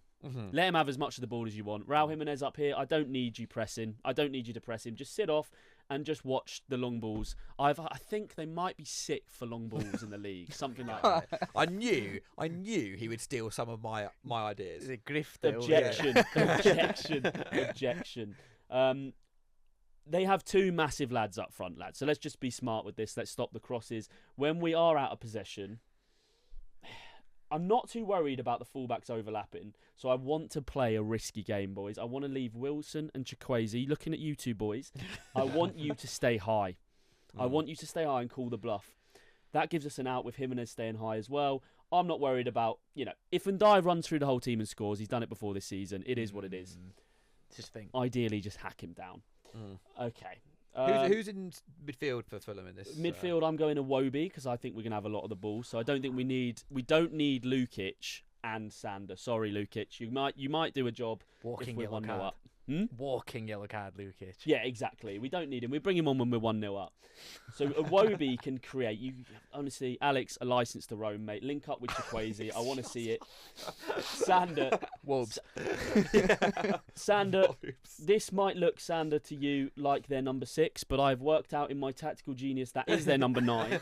Let him have as much of the ball as you want. Raul Jimenez up here, I don't need you pressing. I don't need you to press him. Just sit off and just watch the long balls. I think they might be sick for long balls in the league. Something like that.
I knew he would steal some of my ideas.
Is it grifter?
Objection. They have 2 massive lads up front, lads. So let's just be smart with this. Let's stop the crosses. When we are out of possession, I'm not too worried about the fullbacks overlapping. So I want to play a risky game, boys. I want to leave Wilson and Chukwueze, looking at you 2 boys. I want you to stay high. I want you to stay high and call the bluff. That gives us an out with Jimenez staying high as well. I'm not worried about, if Ndiaye runs through the whole team and scores, he's done it before this season. It is what it is.
Just think.
Ideally, just hack him down. Okay.
Who's in midfield for Fulham in this?
Midfield, I'm going to Wobie because I think we're going to have a lot of the ball. So I don't think we don't need Lukic and Sander. Sorry, Lukic. You might do a job
Walking
if we're
yellow
1-0
card.
up.
Walking yellow card, Lukic.
Yeah, exactly. We don't need him. We bring him on when we're 1-0 up. So Wobie can create. You honestly, Alex, a license to roam, mate. Link up with Chukwueze. I want to see it. Sander.
Wolves.
Sander. This might look, Sander, to you like their number 6, but I've worked out in my tactical genius that is their number 9.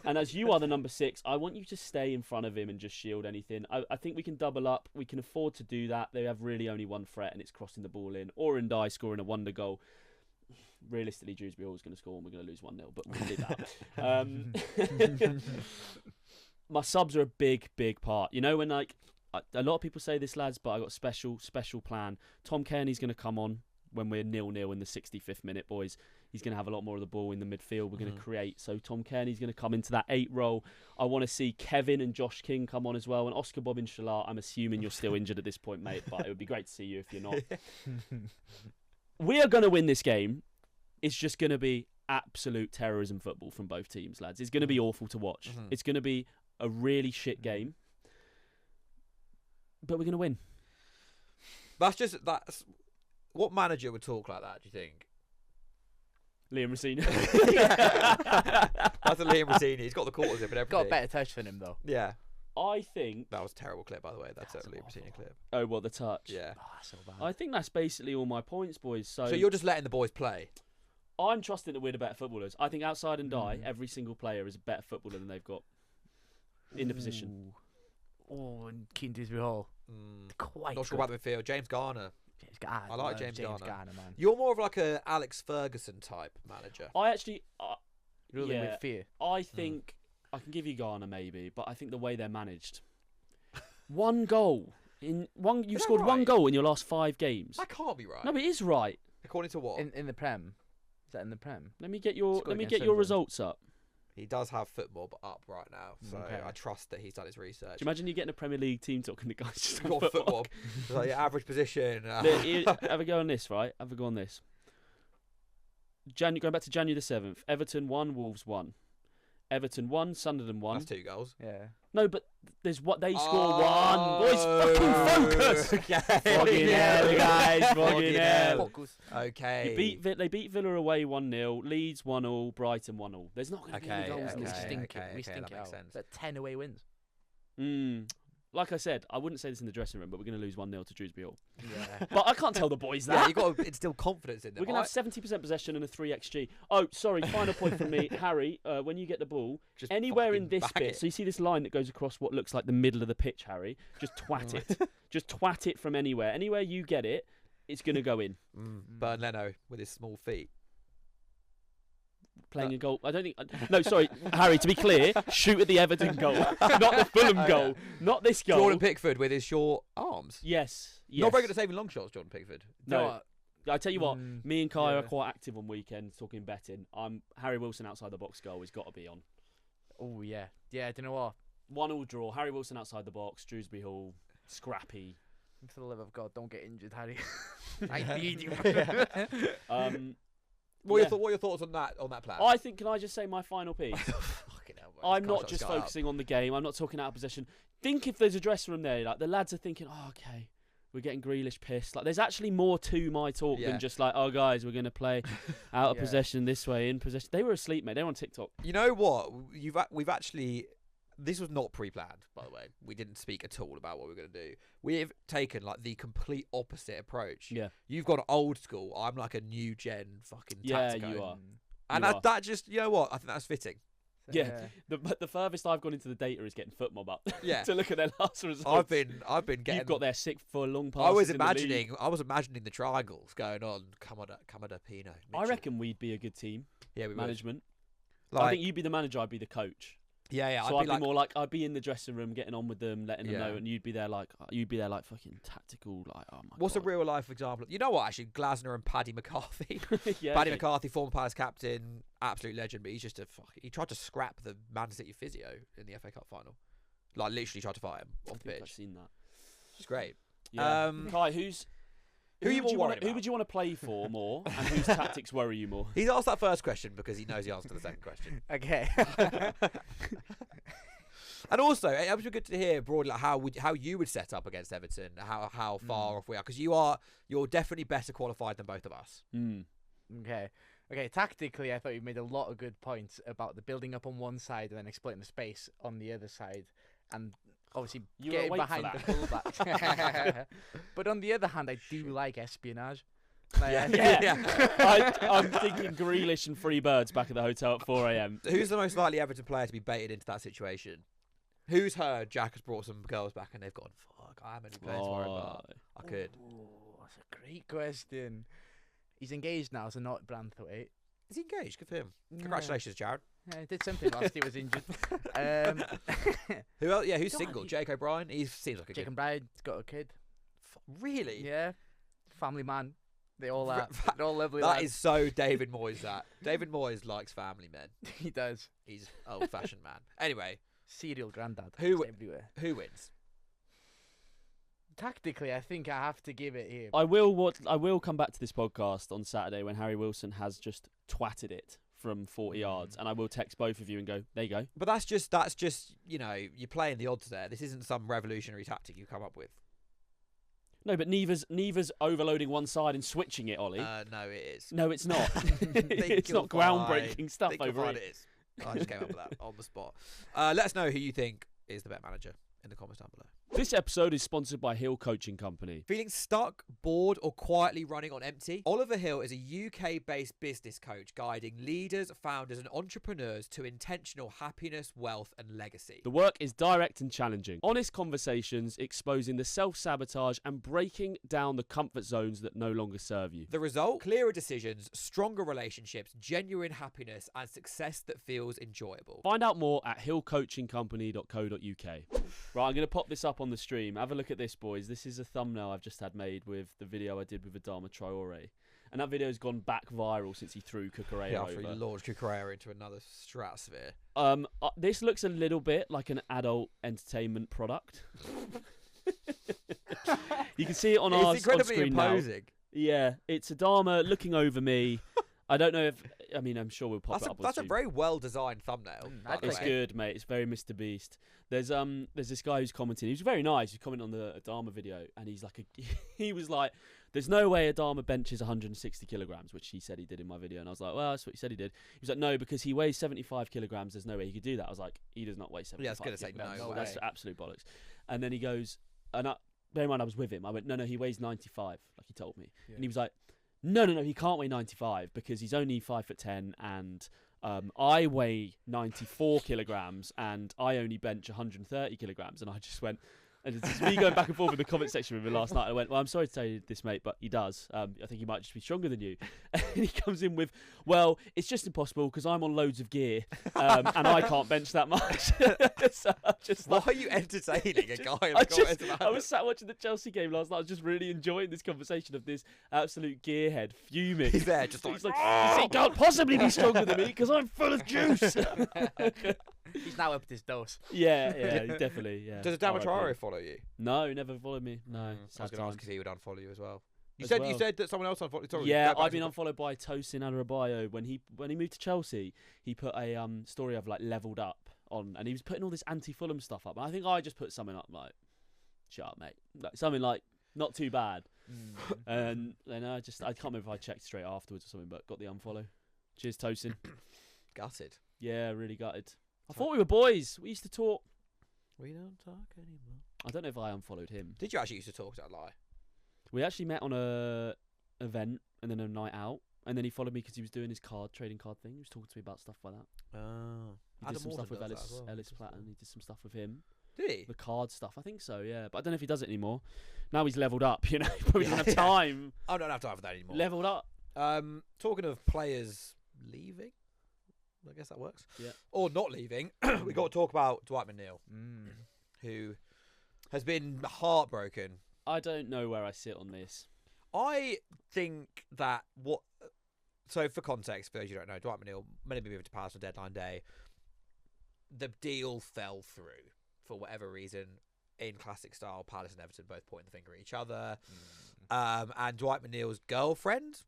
And as you are the number 6, I want you to stay in front of him and just shield anything. I think we can double up. We can afford to do that. They have really only one threat, and it's crossing the ball in. Or Ndiaye scoring a wonder goal. Realistically, Dewsbury Hall's going to score and we're going to lose 1-0, but we'll leave that. My subs are a big part. When a lot of people say this, lads, but I got a special plan. Tom Kearney's going to come on when we're 0-0 in the 65th minute, boys. He's going to have a lot more of the ball in the midfield. We're going to create. So Tom Kearney's going to come into that 8 role. I want to see Kevin and Josh King come on as well. And Oscar Bob Inshallah, I'm assuming you're still injured at this point, mate, but it would be great to see you if you're not. We are going to win this game. It's just going to be absolute terrorism football from both teams, lads. It's going to be awful to watch. It's going to be a really shit game. But we're going to win.
That's what manager would talk like that, do you think?
Liam Rossini.
That's a Liam Rossini. He's got the quarters in and everything.
Got a better touch than him, though.
Yeah.
I think...
That was a terrible clip, by the way. That's a Liam Rossini clip.
Oh, what, the touch?
Yeah.
Oh, that's so bad.
I think that's basically all my points, boys. So
you're just letting the boys play?
I'm trusting that we're the better footballers. I think outside Ndiaye, every single player is a better footballer than they've got in the position.
Oh, and Keane Dewsbury Hall. Quite
Not sure
good.
about the midfield. James Garner. I like James Garner.
Man.
You're more of like a Alex Ferguson type manager.
I actually...
Ruling
yeah,
with fear.
I think... I can give you Garner maybe, but I think the way they're managed... 1 goal. You scored 1 goal in your last 5 games.
That can't be right.
No, but it is right.
According to what?
In the Prem. Is that in the Prem?
Let me get your
against
your results up.
He does have football up right now, so
Okay.
I trust that he's done his research.
Do you imagine you getting a Premier League team talking to guys just on
Got
football?
football. It's like your average position.
Have a go on this, right? Have a go on this. Going back to January the 7th. Everton 1, Wolves 1. Everton 1, Sunderland 1.
That's 2 goals.
Yeah.
No, but there's what they score 1. Boys, fucking focus.
Okay.
Fucking hell, guys. Fucking hell.
Focus.
Okay.
They beat Villa away 1-0, Leeds 1-0, Brighton 1-0. There's not going to be any
Okay,
goals in
We
this
okay.
game.
stink it. We stink
that
it
makes
out.
sense.
Is that 10 away wins?
like I said, I wouldn't say this in the dressing room, but we're going to lose 1-0 to Dewsbury Hall.
Yeah.
But I can't tell the boys
Yeah,
that.
you got to instill confidence in them.
We're going to have 70% possession and a 3xG. Oh, sorry, final point from me. Harry, when you get the ball,
Just
anywhere in
fucking
this
bang
bit,
it.
so you see this line that goes across what looks like the middle of the pitch, Harry, just twat it. Just twat it from anywhere. Anywhere you get it, it's going to go in.
Burn Leno with his small feet.
Playing a goal. I don't think. No, sorry, Harry. To be clear, shoot at the Everton goal, not the Fulham goal, not this goal.
Jordan Pickford with his short arms.
Yes.
Not very good at saving long shots, Jordan Pickford.
No. I tell you what, me and Kai
yeah.
are quite active on weekends talking betting. Harry Wilson outside the box goal has got to be on.
Oh yeah, yeah. Do you know what?
1-1 draw. Harry Wilson outside the box. Dewsbury Hall. Scrappy.
For the love of God, don't get injured, Harry. I need you.
What are your thoughts on that plan?
I think. Can I just say my final piece?
Fucking hell, man.
I'm
Can't
not
shut
just
this guy up.
focusing on the game. I'm not talking out of possession. Think if there's a dressing room there, like the lads are thinking, oh, okay, we're getting Grealish pissed. Like there's actually more to my talk
Yeah.
than just like, oh guys, we're gonna play out of
Yeah.
possession this way, in possession. They were asleep, mate. They were on TikTok.
You know what? We've actually. This was not pre-planned, by the way. We didn't speak at all about what we were going to do. We've taken like the complete opposite approach.
Yeah.
You've gone old school. I'm like a new gen fucking
Yeah,
tactico.
you are.
And
You are.
that just, you know what? I think that's fitting.
Yeah. The furthest I've gone into the data is getting foot mob up
Yeah.
to look at their last results.
I've been getting.
You've got their sick for long passes.
I was
in the league.
imagining the triangles going on. Come on, Pino.
I reckon we'd be a good team.
Yeah, we would.
Management.
Like,
I think you'd be the manager. I'd be the coach.
yeah.
So
I'd be like,
more like I'd be in the dressing room, getting on with them, letting them
Yeah.
know, and you'd be there like fucking tactical, like oh my
what's a
god.
real life example? You know what? Actually, Glasner and Paddy McCarthy.
Yeah,
Paddy
okay.
McCarthy, former Palace captain, absolute legend, but he's just he tried to scrap the Man City physio in the FA Cup final. Like literally tried to fight him
I
off the
think I've
pitch.
seen that.
It's great.
Yeah. Kai, who
you more
would
worried
who
about?
would you want to play for more, and whose tactics worry you more?
He's asked that first question because he knows the answer to the second question.
Okay.
And also, it would be good to hear broadly like, how you would set up against Everton, how far off we are, because you're definitely better qualified than both of us.
Okay. Tactically, I thought you made a lot of good points about the building up on one side and then exploiting the space on the other side, and obviously
You were
getting
awake for
behind
that.
the fullback. But on the other hand, I do like espionage. Like,
I'm thinking Grealish and Free Birds back at the hotel at 4 a.m.
Who's the most likely Everton player to be baited into that situation? Who's heard Jack has brought some girls back and they've gone, fuck, I haven't any players to worry about. I could.
Ooh, that's a great question. He's engaged now, so not Branthwaite.
Is he engaged? Good for him. Congratulations, Jared.
Yeah, he did something whilst he was injured.
Who else? Yeah, who's
God,
single? Jake O'Brien? He seems like a
Jake
good...
Bride's got a kid.
Really?
Yeah. Family man. They all are. They're all lovely
That
lads.
is so David Moyes, that. David Moyes likes family men.
He does.
He's old-fashioned man. Anyway,
Serial granddad.
Who-
It's everywhere.
who wins?
Tactically, I think I have to give it here.
I will come back to this podcast on Saturday when Harry Wilson has just twatted it from 40 yards, and I will text both of you and go, there you go.
But that's just you know, you're playing the odds there. This isn't some revolutionary tactic you come up with.
No, but neither's overloading one side and switching it, Ollie.
No, it is.
No, it's not. It's
you'll
not groundbreaking stuff
Think you'll
over
find
it.
it is. I just came up with that on the spot. Let us know who you think is the bet manager in the comments down below.
This episode is sponsored by Hill Coaching Company.
Feeling stuck, bored, or quietly running on empty? Oliver Hill is a UK-based business coach guiding leaders, founders, and entrepreneurs to intentional happiness, wealth, and legacy.
The work is direct and challenging. Honest conversations exposing the self-sabotage and breaking down the comfort zones that no longer serve you.
The result? Clearer decisions, stronger relationships, genuine happiness, and success that feels enjoyable.
Find out more at hillcoachingcompany.co.uk. Right, I'm going to pop this up on the stream. Have a look at this, boys. This is a thumbnail I've just had made with the video I did with Adama Traore. And that video's gone back viral since he threw Cucurella
After he
over.
launched Cucurella into another stratosphere.
This looks a little bit like an adult entertainment product. You can see it on our
It's incredibly
screen now.
imposing.
Yeah, it's Adama looking over me. I don't know if I mean, I'm sure we'll pop
That's
it
a,
up on
that's a
stream.
very well designed thumbnail. by the
It's
way.
good, mate. It's very Mr. Beast. There's this guy who's commenting. He was very nice. He's commenting on the Adama video, and he's like, he was like, "There's no way Adama benches 160 kilograms," which he said he did in my video, and I was like, "Well, that's what he said he did." He was like, "No, because he weighs 75 kilograms. There's no way he could do that." I was like, "He does not weigh 75."
Yeah, I was gonna say,
kilograms.
no
That's
way.
absolute bollocks. And then he goes, and bear in mind I was with him. I went, "No, he weighs 95," like he told me,
Yeah.
and he was like, No, he can't weigh 95 because he's only 5'10" and I weigh 94 kilograms and I only bench 130 kilograms. And I just went, and it's just me going back and forth in the comment section with him last night. I went, "Well, I'm sorry to tell you this, mate, but he does. I think he might just be stronger than you." And he comes in with, "Well, it's just impossible because I'm on loads of gear and I can't bench that much." So I'm just
Why
like,
are you entertaining a guy in
I
the comments about
I was sat watching the Chelsea game last night. I was just really enjoying this conversation of this absolute gearhead fuming.
He's there just
He's
like,
like, "He can't possibly be stronger than me because I'm full of juice."
He's now up his dose.
yeah, definitely. Yeah.
does Adama
RIP.
Traore follow you?
No, never followed me. No,
I was
sad
going to ask
times.
if he would unfollow you as well. You
As
said
well.
you said that someone else unfollowed. Sorry,
Yeah,
go back
I've
to
been
the-
unfollowed by Tosin Adebayo when he moved to Chelsea. He put a story of like leveled up on, and he was putting all this anti-Fulham stuff up. And I think I just put something up like, "Shut up, mate," like, something like not too bad. And then I can't remember if I checked straight afterwards or something, but got the unfollow. Cheers, Tosin.
Gutted.
Yeah, really gutted. I thought we were boys. We used to talk.
We don't talk anymore.
I don't know if I unfollowed him.
Did you actually used to talk? Is that a lie?
We actually met on a event and then a night out, and then he followed me because he was doing his trading card thing. He was talking to me about stuff like that.
Oh.
He did some stuff with Ellis Platt, and he did some stuff with him.
Did he?
The card stuff, I think so, yeah. But I don't know if he does it anymore. Now he's leveled up, you know. He probably doesn't have
Yeah.
time.
I don't have time for that anymore.
Leveled up.
Talking of players leaving, I guess that works.
Yeah.
Or not leaving, we got to talk about Dwight McNeil, who has been heartbroken.
I don't know where I sit on this.
I think that So for context, for those who don't know, Dwight McNeil, many people moved to Palace on deadline day. The deal fell through for whatever reason. In classic style, Palace and Everton both pointing the finger at each other. And Dwight McNeil's girlfriend,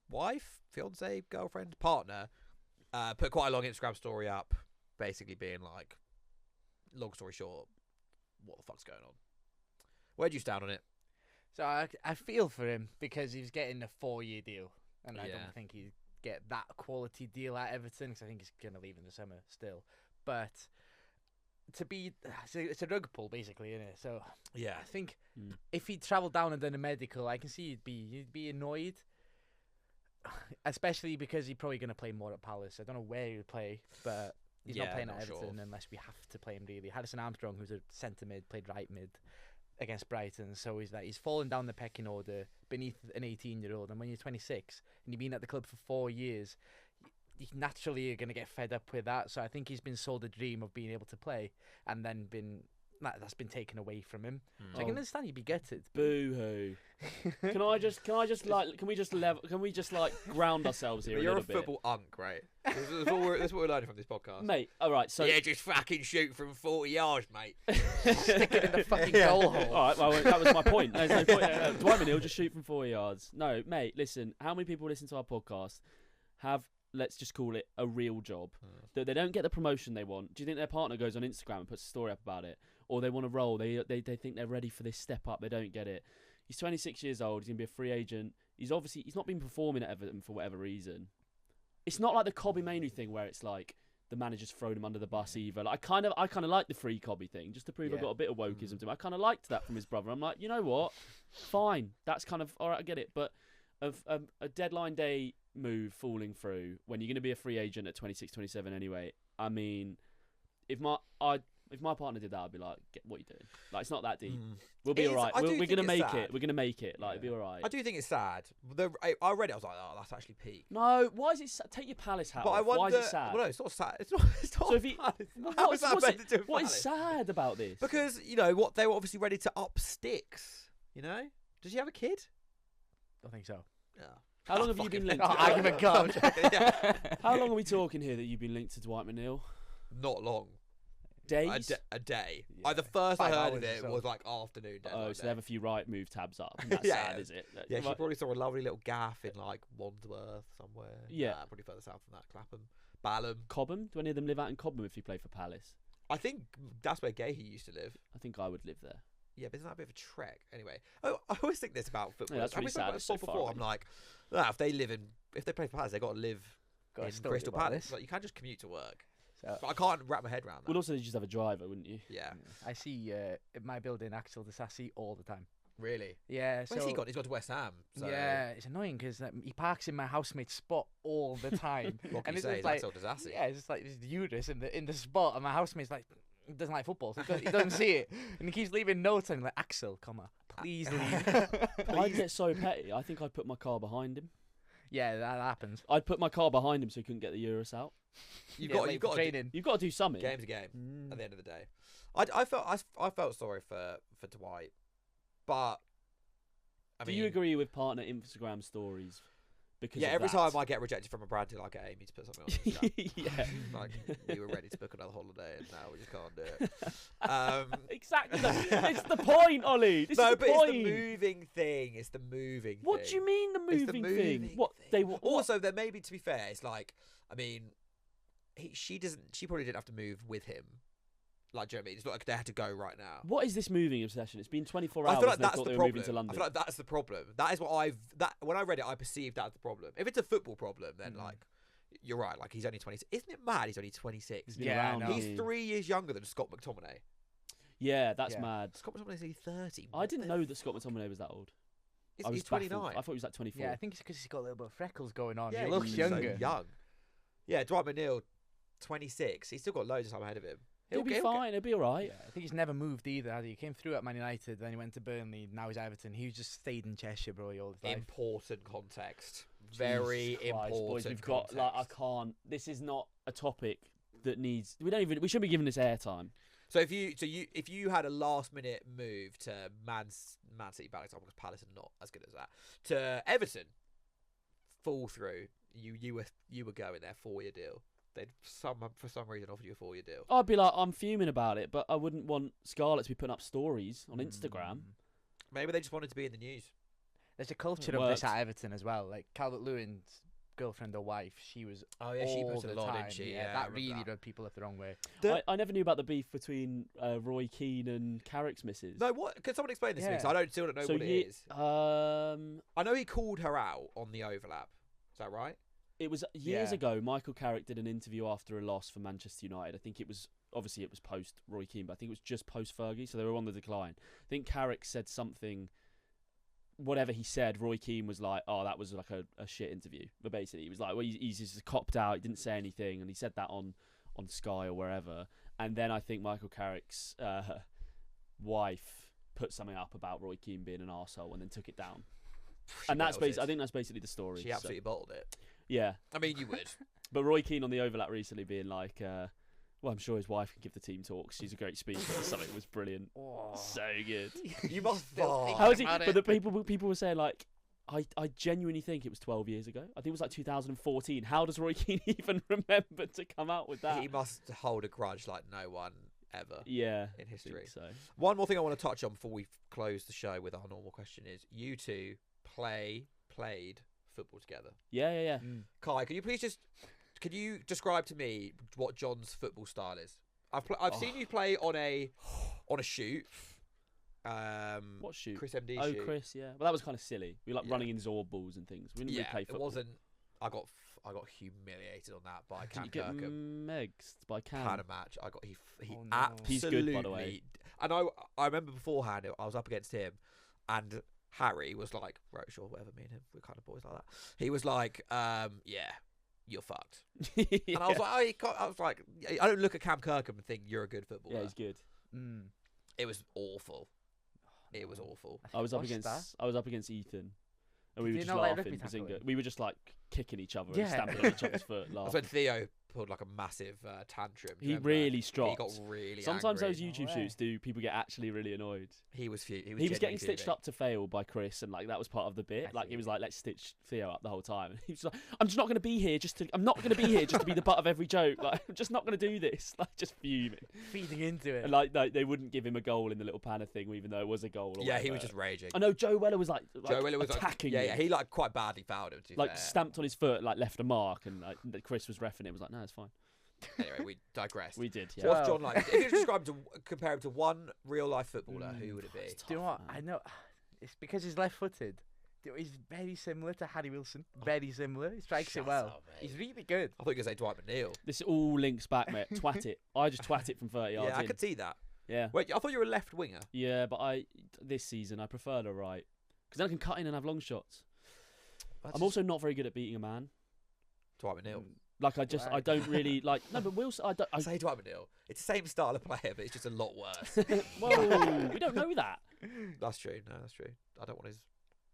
wife, fiance, girlfriend, partner, put quite a long Instagram story up, basically being like, long story short, what the fuck's going on? Where do you stand on it?
So I feel for him because he's getting a 4-year deal, and I
Yeah.
don't think he'd get that quality deal at Everton because I think he's going to leave in the summer still. But it's a rug pull basically, isn't it? So
Yeah.
I think if he travelled down and done a medical, I can see you'd be annoyed, especially because he's probably going to play more at Palace. I don't know where he would play, but he's not
Yeah,
playing
not
at
sure.
Everton unless we have to play him really. Haddison Armstrong, who's a centre mid, played right mid against Brighton, so he's fallen down the pecking order beneath an 18-year-old. And when you're 26 and you've been at the club for 4 years, you naturally are going to get fed up with that. So I think he's been sold a dream of being able to play, and then that's been taken away from him. So I can understand you'd be gutted.
Boo hoo. Can we just ground ourselves here
You're
a
a
little bit?
football unk, right? That's what we're learning from this podcast.
Mate, alright, so
yeah, just fucking shoot from 40 yards, mate.
Stick it in the fucking goal hole.
Alright, well, that was my point. There's no point. Dwight McNeil just shoot from 4 yards. No, mate, listen, how many people listen to our podcast have, let's just call it, a real job? That they don't get the promotion they want. Do you think their partner goes on Instagram and puts a story up about it? Or they want to roll, they think they're ready for this step up, they don't get it. He's 26 years old, he's going to be a free agent. He's not been performing at Everton for whatever reason. It's not like the Cobby Mainoo thing where it's like the manager's thrown him under the bus either. Like, I kind of like the free Cobby thing, just to prove I've got a bit of wokeism to him. I kind of liked that from his brother. I'm like, you know what? Fine. That's kind of, all right, I get it. But a deadline day move falling through when you're going to be a free agent at 26, 27 anyway, I mean, if my partner did that, I'd be like, what are you doing? Like, it's not that deep. We'll be all right. We're going to make it. We're going to make it. Like, it'll be all right.
I do think it's sad. I read it, I was like, oh, that's actually peak.
No, why is it sad? Take your Palace hat
But I
off.
wonder,
Why is it sad?
Well, no, it's not sad. It's not
So if he-
Palace.
Well,
How is that better to do with
what is
Palace?
sad about this?
Because, you know, what they were obviously ready to up sticks, you know? Does he have a kid?
I think so.
Yeah.
How long have you been linked?
Oh, argument gone.
Yeah.
How long are we talking here that you've been linked to Dwight McNeil?
Not long.
Days?
A day.
Yeah.
The first I
5
heard of
hours or
it
so.
was like afternoon.
Oh,
deadline
so
day.
they have a few right move tabs up. And that's
Yeah.
sad, is it?
Yeah, she
Right.
probably saw a lovely little gaff in like Wandsworth somewhere.
Yeah.
Nah, probably further south than that. Clapham, Balham.
Cobham? Do any of them live out in Cobham if you play for Palace?
I think that's where Gahey used to live.
I think I would live there.
Yeah, but isn't that a bit of a trek? Anyway, I always think this about football.
Yeah, that's
Have
really
we spoken
sad
about
it's
this
so
before?
far
I'm
away.
like, if they play for Palace, they got to live
Got a
in
story
Crystal
about
Palace.
this.
Like, you can't just commute to work.
So,
But I can't wrap my head around that.
Well, also, you just have a driver, wouldn't you?
Yeah,
I see in my building Axel Disassi all the time.
really.
Yeah,
Where's
so
he gone? He's gone to West Ham. So
yeah, it's annoying because he parks in my housemate's spot all the time.
What can
and
you
it's
say?
just like,
That's all Disassi.
yeah, it's just like this Judas in the spot, and my housemate's like, he doesn't like football, so he doesn't see it, and he keeps leaving notes, and I'm like, Axel, please leave.
I'd get so petty. I think I'd put my car behind him.
Yeah, that happens.
I'd put my car behind him so he couldn't get the Eurus out.
You've
Yeah,
got
late
you've
for
got to
training.
You've got to do something.
game's a game
Mm.
at the end of the day. I felt sorry for Dwight, but I
Do
mean,
you agree with partner Instagram stories? Because
yeah,
of
every
that?
time I get rejected from a brand deal, I get Amy to put something on Instagram.
yeah.
Like, we were ready to book another holiday, and now we just can't do it.
Exactly. It's the point, Ollie. This
No,
is the
but
point.
it's the moving thing. It's the moving
What
thing.
do you mean the
It's the
moving
moving
thing? What
thing.
they what?
Also, there maybe, to be fair, it's like, I mean, she probably didn't have to move with him. Like, do you know what I mean? It's not like they had to go right now.
What is this moving obsession? It's been 24
I
hours
feel like
and they
that's
thought
the
they were
problem.
moving to
I
London.
feel like that's the problem. That is what when I read it, I perceived that as the problem. If it's a football problem, then like, you're right. Like, he's only 26. Isn't it mad? He's only 26.
He's been
Yeah, I
around.
know.
hasn't
He's
he?
3 years younger than Scott McTominay.
Yeah, that's
Yeah.
mad.
Scott McTominay's only 30.
I didn't know that Scott McTominay was that old. I was
He's
baffled.
29.
I thought he was like 24.
Yeah, I think it's because he's got a little bit of freckles going on.
Yeah,
he looks
he's
younger.
So young. Yeah, Dwight McNeil, 26. He's still got loads of time ahead of him.
He'll be fine. He'll be all right.
Yeah, I think he's never moved either, has he? He came through at Man United, then he went to Burnley, now he's Everton. He just stayed in Cheshire, bro, all his life.
Important context. Very
Jesus Christ,
important.
boys, we've got like I
context.
can't. This is not a topic that needs. We shouldn't be giving this airtime.
So if you had a last minute move to Man City, bad example because Palace are not as good as that, to Everton, fall through, you were going there 4-year deal. They'd for some reason offer you a 4-year deal.
I'd be like, I'm fuming about it, but I wouldn't want Scarlett to be putting up stories on Instagram.
Maybe they just wanted to be in the news.
There's a culture
It
of this
works.
at Everton as well. Like Calvert-Lewin's girlfriend or wife, she was
Oh yeah, she
all
posted
the
a lot,
time.
didn't she?
Yeah,
I
that
remember
really
that.
rubbed people up the wrong way.
I never knew about the beef between Roy Keane and Carrick's missus.
No, what? Can someone explain this to me? 'Cause
Yeah.
I still don't know
so
what it is.
I
I know he called her out on the overlap. Is that right?
It was years
Yeah.
ago. Michael Carrick did an interview after a loss for Manchester United. I think it was post Roy Keane, but I think it was just post Fergie, so they were on the decline. I think Carrick said something. Whatever he said, Roy Keane was like, "Oh, that was like a shit interview." But basically, he was like, "Well, he's just copped out. He didn't say anything," and he said that on Sky or wherever. And then I think Michael Carrick's wife put something up about Roy Keane being an arsehole and then took it down. And that's basically, I think that's basically the story.
She
so-
absolutely bottled it.
yeah.
I mean, you would.
But Roy Keane on the overlap recently being like, well, I'm sure his wife can give the team talks. She's a great speaker. Something was brilliant.
Oh.
So good.
You must
Still
bar.
think
How is he?
about
But
it.
the people were saying like, I genuinely think it was 12 years ago. I think it was like 2014. How does Roy Keane even remember to come out with that?
He must hold a grudge like no one ever
Yeah.
in
I
history.
think so.
One more thing I want to touch on before we close the show with our normal question is: you two played football together.
Yeah.
Mm.
Kai, could you describe to me what John's football style is? I've seen you play on a shoot.
What shoot?
Chris MD
Oh,
shoot.
Chris. Yeah. Well, that was kind of silly. We were like
Yeah.
running in Zorb balls and things. We didn't really play
it
football.
wasn't. I got humiliated on that by
Did
Cam
you get
Kirkham.
megs by Cam?
Had a match. He
Oh, no.
absolutely.
He's good, by the way.
I know. I remember beforehand. I was up against him, and Harry was like, "Right, sure, whatever." Me and him, we're kind of boys like that. He was like, "Yeah, you're fucked." And I was like, I don't look at Cam Kirkham and think you're a good footballer.
yeah, he's good.
Mm.
It was awful. It was awful.
I was up
What's
against
that?
Ethan, and we
Did
were
you
just
not like
laughing.
rugby
Bazinga.
tackling?
We were just like kicking each other
Yeah.
and stamping on each other's foot,
That's
laughing.
when Theo pulled like a massive tantrum. Do you
He
remember?
really
He
stropped.
got really
Sometimes
angry.
those YouTube
No
shoots do people get actually really annoyed.
He was
He was
genuinely
getting stitched
fuming.
up to fail by Chris, and like that was part of the bit.
I
Like
see.
it was like, let's stitch Theo up the whole time. And he was like, I'm just not going to be here I'm not going to be here just to be the butt of every joke. Like I'm just not going to do this. Like just fuming.
Feeding into it.
And like they wouldn't give him a goal in the little panel thing, even though it was a goal. Or
Yeah, he was
whatever.
just raging.
I know Joe Weller was like
Joe Willow was
attacking.
Yeah,
him.
yeah, he like quite badly fouled him. To be
Like
fair.
stamped on his foot, like left a mark, and like Chris was reffing it. Was like, no, it's fine.
Anyway, we digress.
We did.
So
Yeah.
what's John like? If you could describe compare him to one real life footballer, who would it be?
Do you know what?
man.
I know. It's because he's left-footed. He's very similar to Harry Wilson. Very similar. He strikes
Shut
it well.
up, mate.
He's really good.
I thought you were going to say Dwight McNeil.
This all links back, mate. Twat it. I just twat it from 30 yards
Yeah, I
in.
could see that.
Yeah.
Wait, I thought you were a left winger.
Yeah, but this season I prefer the right because then I can cut in and have long shots. I'm also not very good at beating a man.
Dwight McNeil.
Like I
Right.
don't really like. No, but Wilson, I don't.
I say Dwight McNeil. It's the same style of player, but it's just a lot worse.
Whoa, we don't know that.
That's true. No, that's true. I don't want his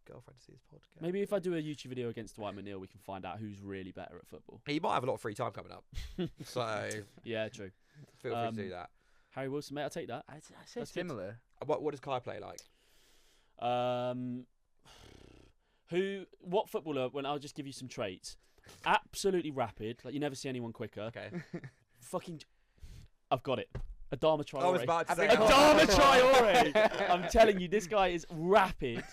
girlfriend to see his podcast.
Maybe if I do a YouTube video against Dwight McNeil, we can find out who's really better at football.
He might have a lot of free time coming up, so
Yeah, true.
feel free to do that.
Harry Wilson, mate, I'll take that.
I say
That's good.
similar.
What does Kai play like?
What footballer? When I'll just give you some traits. Absolutely rapid, like you never see anyone quicker.
Okay.
I've got it. Adama Traore.
I was about to say.
Adama Traore. I'm telling you, this guy is rapid.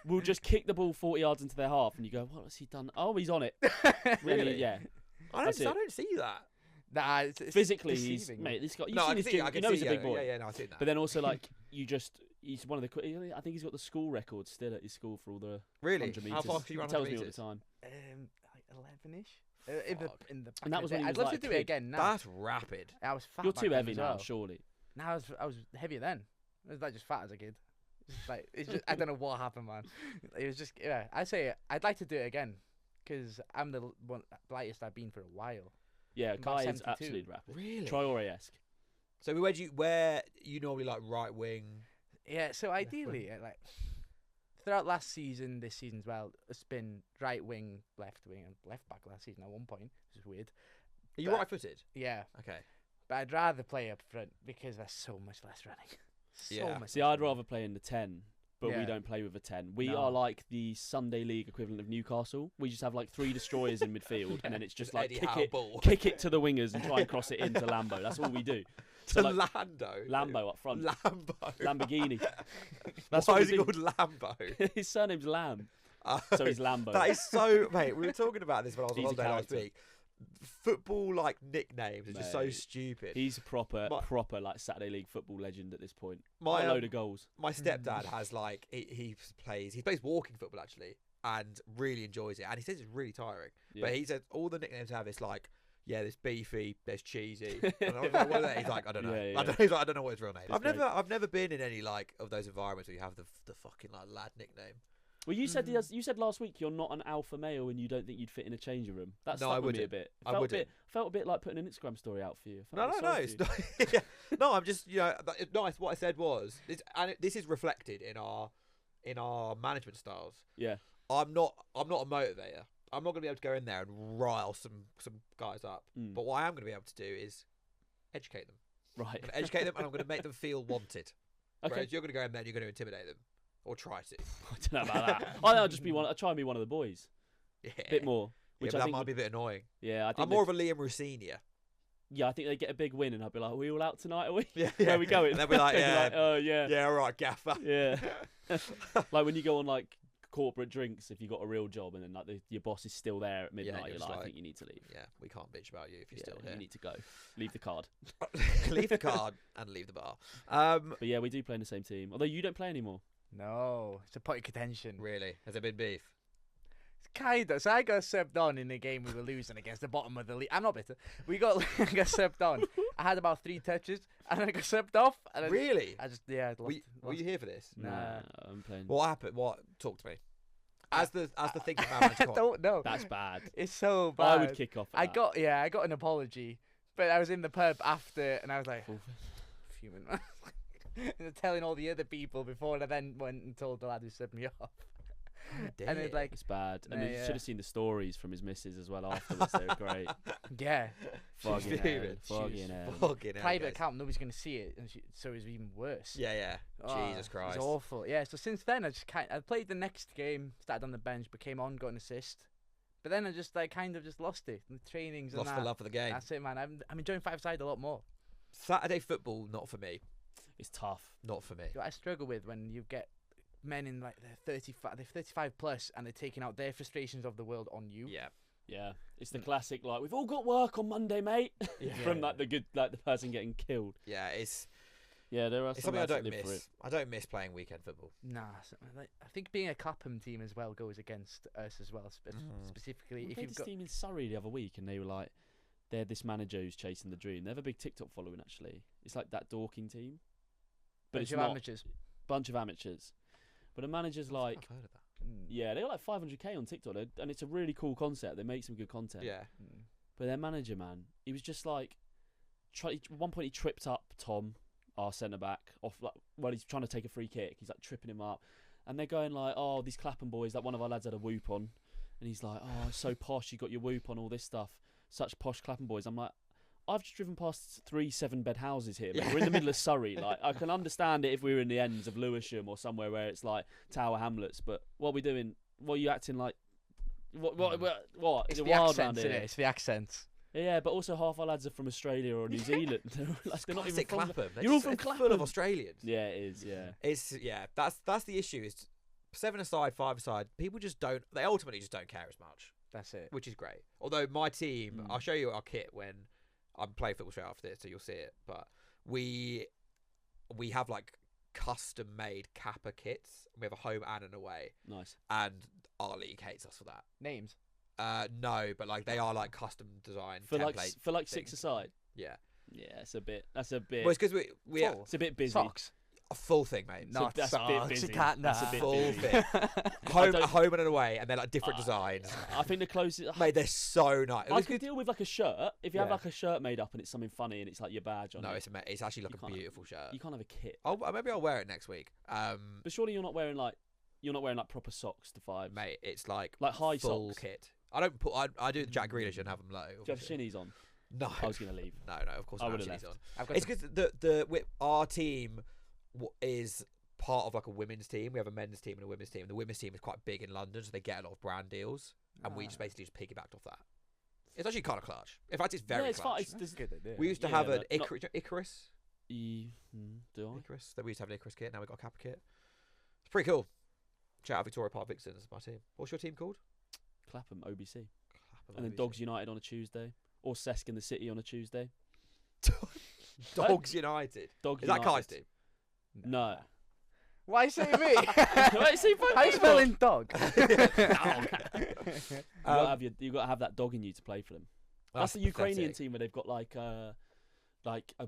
Will just kick the ball 40 yards into their half, and you go, "What has he done? Oh, he's on it." Really?
Really?
Yeah.
I
That's it.
don't see that.
Nah, it's
Physically, he's
deceiving.
mate. This guy. You've
No, I
seen
can
his
see.
gym.
I can
You know
see.
he's a big boy.
Yeah, no, I've seen that.
But then also like he's one of the. I think he's got the school record still at his school for all the
Really?
100 meters.
How fast can you
He
run
tells
100
me all the
meters?
time.
Like 11ish. In the
Fuck.
in the.
And that was when he
I'd
was
love
like
to
a
do it
kid.
again now.
That's rapid.
I was fat.
You're
back
too
then
heavy
as
now,
well.
surely.
No, I was heavier then. I was like just fat as a kid. It's just I don't know what happened, man. It was just I say I'd like to do it again because I'm the lightest I've been for a while.
Yeah,
About
Kai is
72.
absolutely rapid.
Really?
Traore-esque.
So where you normally like right wing?
Yeah, so ideally, like throughout last season, this season as well, it's been right wing, and left back last season at one point, which is weird.
Are you
But-
right footed?
Yeah,
Okay.
but I'd rather play up front because there's so much less running.
Yeah.
Much
See,
less
I'd
running.
rather play in the 10, but we
Yeah.
don't play with a 10. We
No.
are like the Sunday League equivalent of Newcastle. We just have like 3 destroyers in midfield, and then it's just like
Eddie Howe ball.
kick it to the wingers and try and cross it into Lambo. That's all we do.
To
So like
Lando.
Lambo up front,
Lambo.
Lamborghini. That's
Why
what
is
we
he
do.
called Lambo?
His surname's Lamb,
Uh,
so he's Lambo.
That is so, mate. We were talking about this when I was on
He's a
holiday last
character.
week. Football like nicknames are just so
Mate.
stupid.
He's a proper
My-
like Saturday League football legend at this point.
My
Got a load
um,
of goals.
my stepdad has like he plays walking football actually and really enjoys it, and he says it's really tiring.
Yeah.
But he said all the nicknames have is like, yeah, there's beefy, there's cheesy. And I was like, what are they? He's like, I don't know.
Yeah, yeah.
I don't, he's like, I don't know what his real name is.
It's
I've never been in any like of those environments where you have the fucking like lad nickname.
Well, you said last week you're not an alpha male and you don't think you'd fit in a changing room. That
No,
stuck
I
with me a
wouldn't.
bit.
I
Felt
wouldn't.
felt a bit like putting an Instagram story out for you. I
No,
felt
no, no.
sorry
It's
for you.
not, yeah. No, I'm just nice. What I said was, this is reflected in our management styles.
Yeah.
I'm not a motivator. I'm not going to be able to go in there and rile some guys up.
Mm.
But what I am going to be able to do is educate them. I'm
Right.
going to educate them, and I'm going to make them feel wanted.
Okay.
Whereas you're going to go in there and you're going to intimidate them or try to.
I don't know about that. I'll just be I'll try and be one of the boys.
Yeah.
A bit more. Which
yeah, but
I
that
think
might be a bit annoying.
Yeah, I think
I'm more of a Liam Rossini.
Yeah, I think they get a big win and I'll be like, are we all out tonight, are we?
Yeah,
Where are we going?
And they'll be like,
They'll
yeah,
oh yeah.
yeah, all right, gaffer.
Yeah. Like when you go on like corporate drinks, if you got a real job and then like your boss is still there at midnight,
you're
you're
just
like, I
like,
think you need to leave.
Yeah, we can't bitch about you if you're
Yeah,
still
you
here.
need to go. Leave the card.
Leave the card and leave the bar.
But yeah, we do play in the same team. Although you don't play anymore.
No, it's a point of contention.
Really? Has there been beef?
Kind of. So I got subbed on in a game we were losing against the bottom of the league. I'm not bitter. I got subbed on. I had about 3 touches and I got subbed off. And
Really?
I just I'd
Were you here for this?
Nah.
I'm playing.
What happened? What? Talk to me. As the thinking man
I
come on.
don't know.
That's bad.
It's so bad.
I would kick off. At
I
that.
got an apology, but I was in the pub after and I was like
Oof.
fuming. And telling all the other people before I then went and told the lad who subbed me off. And it's like,
It's bad. And
Yeah,
you
yeah.
should have seen the stories from his missus as well afterwards. They were great.
yeah,
Fucking hell.
fuming.
Fucking hell.
Fucking hell,
private
guys.
account, nobody's gonna see it, and so it's even worse.
Yeah.
Oh,
Jesus Christ.
It's awful. Yeah. So since then, I played the next game, started on the bench, but came on, got an assist. But then I just kind of just lost it. The trainings
Lost
and
the
that.
love for the game.
That's it, man. I'm enjoying five-side a lot more.
Saturday football, not for me.
It's tough.
Not for me.
What I struggle with when you get men in like they're 35 plus, and they're taking out their frustrations of the world on you.
Yeah.
Yeah. It's the classic, like, we've all got work on Monday, mate.
Yeah.
From like the person getting killed.
Yeah, it's
Yeah, there are
it's
some
something I
lads that
don't
live for it.
miss. I don't miss playing weekend football.
Nah, I think being a Clapham team as well goes against us as well.
Mm.
Specifically,
We
if
played
you've
this
got
team in Surrey the other week, and they were like, they're this manager who's chasing the dream. They have a big TikTok following, actually. It's like that Dorking team, but it's
bunch of
not
amateurs.
bunch of amateurs. But the manager's like,
I've heard of that.
yeah, they got like 500k on TikTok, and it's a really cool concept. They make some good content.
Yeah.
Mm.
But their manager, man, he was just like, at one point he tripped up Tom, our centre back, off like while he's trying to take a free kick. He's like tripping him up, and they're going like, "Oh, these Clapham boys." Like one of our lads had a whoop on, and he's like, "Oh, it's so posh. You got your whoop on, all this stuff. Such posh Clapham boys." I'm like, I've just driven past 3 7-bed houses here. Mate. We're in the middle of Surrey. Like I can understand it if we were in the ends of Lewisham or somewhere where it's like Tower Hamlets. But what are we doing? What are you acting like? What?
It's
Is it
the
wild
accents,
round
innit?
here?
It's the accents.
Yeah, but also half our lads are from Australia or New Zealand. Like, they're not even
Classic
from.
Clapham.
You're all from
It's full of
Clapham.
Australians.
Yeah, it is. Yeah.
It's that's the issue. Is 7-a-side, 5-a-side. People just don't. They ultimately just don't care as much,
That's it.
which is great. Although my team,
Mm.
I'll show you our kit when I'm playing football straight after this, so you'll see it. But we have like custom made Kappa kits. We have a home and an away,
Nice.
and our league hates us for that.
Names.
No, but like they are like custom designed
For
template.
like
things.
6-a-side.
Yeah.
Yeah, it's a bit. That's a bit.
Well, it's because we
Full.
It's a bit busy.
Socks.
a full thing, mate.
So
Not
that's a bit
socks.
busy.
You can't.
That's a
nah.
bit
Full
busy.
thing.
don't-
A home and an away, and they're like different
Uh,
designs.
I think the closest.
Mate, they're so nice. It
I
was
could
good-
deal with like a shirt if you have
Yeah.
like a shirt made up and it's something funny and it's like your badge on
No,
it.
it's actually like
You
a
can't-
beautiful shirt.
You can't have a kit.
Maybe I'll wear it next week.
But surely you're not wearing like proper socks to five.
Mate, it's like
High
full
socks.
kit. I don't put. I do the Jack Grealish and have them low.
Do you have
obviously.
shinnies on?
No,
I was gonna leave.
no. Of course,
I
I
would've
have
left.
on.
I've got
It's because our team is part of like a women's team. We have a men's team and a women's team. The women's team is quite big in London, so they get a lot of brand deals, and we just basically just piggybacked off that. It's actually kind of clutch. In fact, it's very
yeah, it's fine.
clutch.
It's,
That's
there's-
a good idea.
We used to
Yeah,
have an
but not-
Icarus.
Do I?
Icarus. That we used to have an Icarus kit. Now we got a Kappa kit. It's pretty cool. Shout out Victoria Park Vixens, my team. What's your team called?
Clapham, OBC.
Clapham
And then
OBC.
Dogs United on a Tuesday. Or Cesc in the City on a Tuesday.
Dogs United.
Dogs
Is that
United.
Kai's team?
No.
Why say me?
Wait, see, fuck
How you
you.
spelling dog?
You got to have that dog in you to play for them. That's the Ukrainian team where they've got like a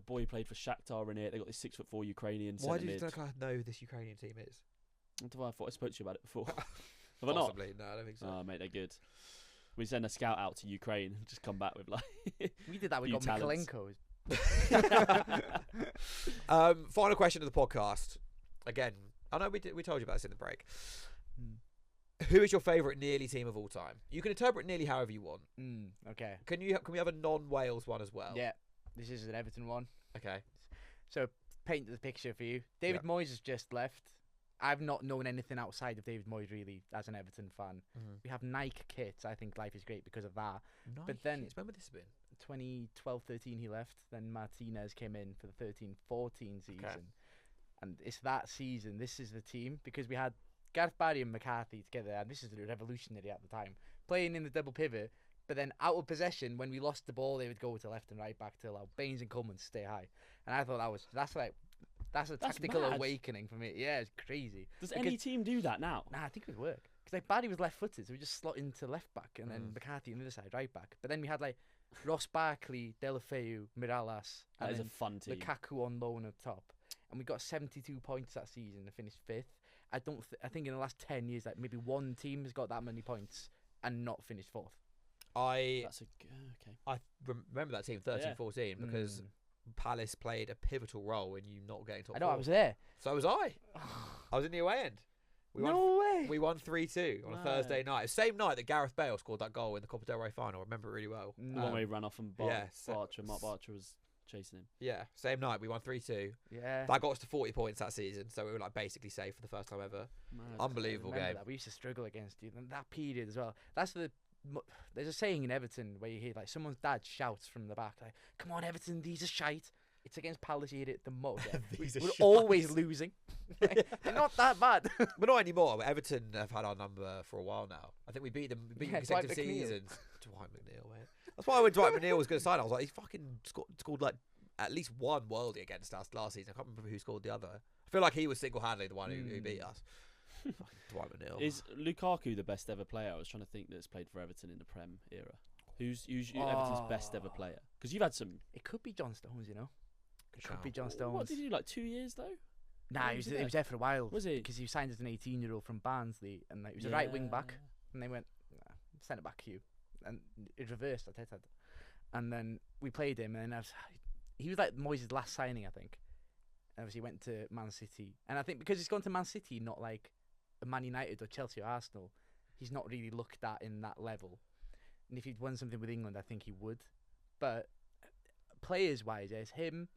boy who played for Shakhtar in it. They got this 6'4" Ukrainian
Why
centre
do you
mid.
think I know who this Ukrainian team is?
I thought I spoke to you about it before. Have I not?
Possibly. No, I don't think so.
Oh, mate, they're good. We send a scout out to Ukraine and just come back with like.
We did that. We
Few
got
talents.
Mikolenko.
Final question of the podcast. Again, I know we told you about this in the break. Who is your favourite nearly team of all time? You can interpret nearly however you want.
Okay.
Can we have a non-Wales one as well?
Yeah. This is an Everton one.
Okay.
So paint the picture for you. David Moyes has just left. I've not known anything outside of David Moyes really as an Everton fan. We have Nike kits. I think life is great because of that.
But
then-
when would this have been?
2012-13 he left. Then Martinez came in for the 13-14 season. And it's that season. This is the team because we had Gareth Barry and McCarthy together, and this is revolutionary at the time, playing in the double pivot. But then out of possession, when we lost the ball, they would go to left and right back to allow Baines and Coleman to stay high. And I thought that's a tactical
mad.
awakening for me. Yeah, it's crazy.
Does any team do that now?
Nah, I think it would work. Because like Barry was left-footed, so we just slot into left back, and then McCarthy on the other side, right back. But then we had like Ross Barkley, Delafeu, Mirallas,
That
and
is a
then
fun team.
Lukaku on loan up top. And we got 72 points that season and finished fifth. I think in the last 10 years, like maybe one team has got that many points and not finished fourth.
That's a okay.
I remember that team 13-14 because Palace played a pivotal role in you not getting top
I know,
four.
I was there.
So was I. I was in the away end.
No way.
We won 3-2 on a
No.
Thursday night. Same night that Gareth Bale scored that goal in the Copa del Rey final. I remember it really well.
The one where he ran off and
yeah,
Mark Barcher was chasing him.
Yeah, same night. We won 3-2.
Yeah.
That got us to 40 points that season, so we were like basically safe for the first time ever.
Mad.
Unbelievable
Remember
game.
that. We used to struggle against you. And that period as well. There's a saying in Everton where you hear like someone's dad shouts from the back like, "Come on, Everton, these are shite." It's against Palace. You hear it the most.
These are
We're
shite.
always losing. They're not that bad.
But not anymore. Everton have had our number for a while now. I think we beat them
Yeah,
consecutive
Dwight McNeil.
seasons. Dwight McNeil, man. That's why when Dwight McNeil was going to sign, I was like, he's fucking scored like at least one worldie against us last season. I can't remember who scored the other. I feel like he was single-handedly the one who beat us. Fucking Dwight McNeil.
Is Lukaku the best ever player? I was trying to think that's played for Everton in the Prem era. Who's Everton's best ever player? Because you've had some.
It could be John Stones, you know. It could
shout.
be John Stones.
What did he do? Like 2 years though?
Nah,
He
he was there for a while.
Was he?
Because he signed as an 18-year-old from Barnsley, and like, he was a right wing back. And they went, nah, send it back to you. And it reversed, I said. And then we played him, and he was like Moyes' last signing, I think. And obviously, he went to Man City. And I think because he's gone to Man City, not like a Man United or Chelsea or Arsenal, he's not really looked at in that level. And if he'd won something with England, I think he would. But players-wise, there's him.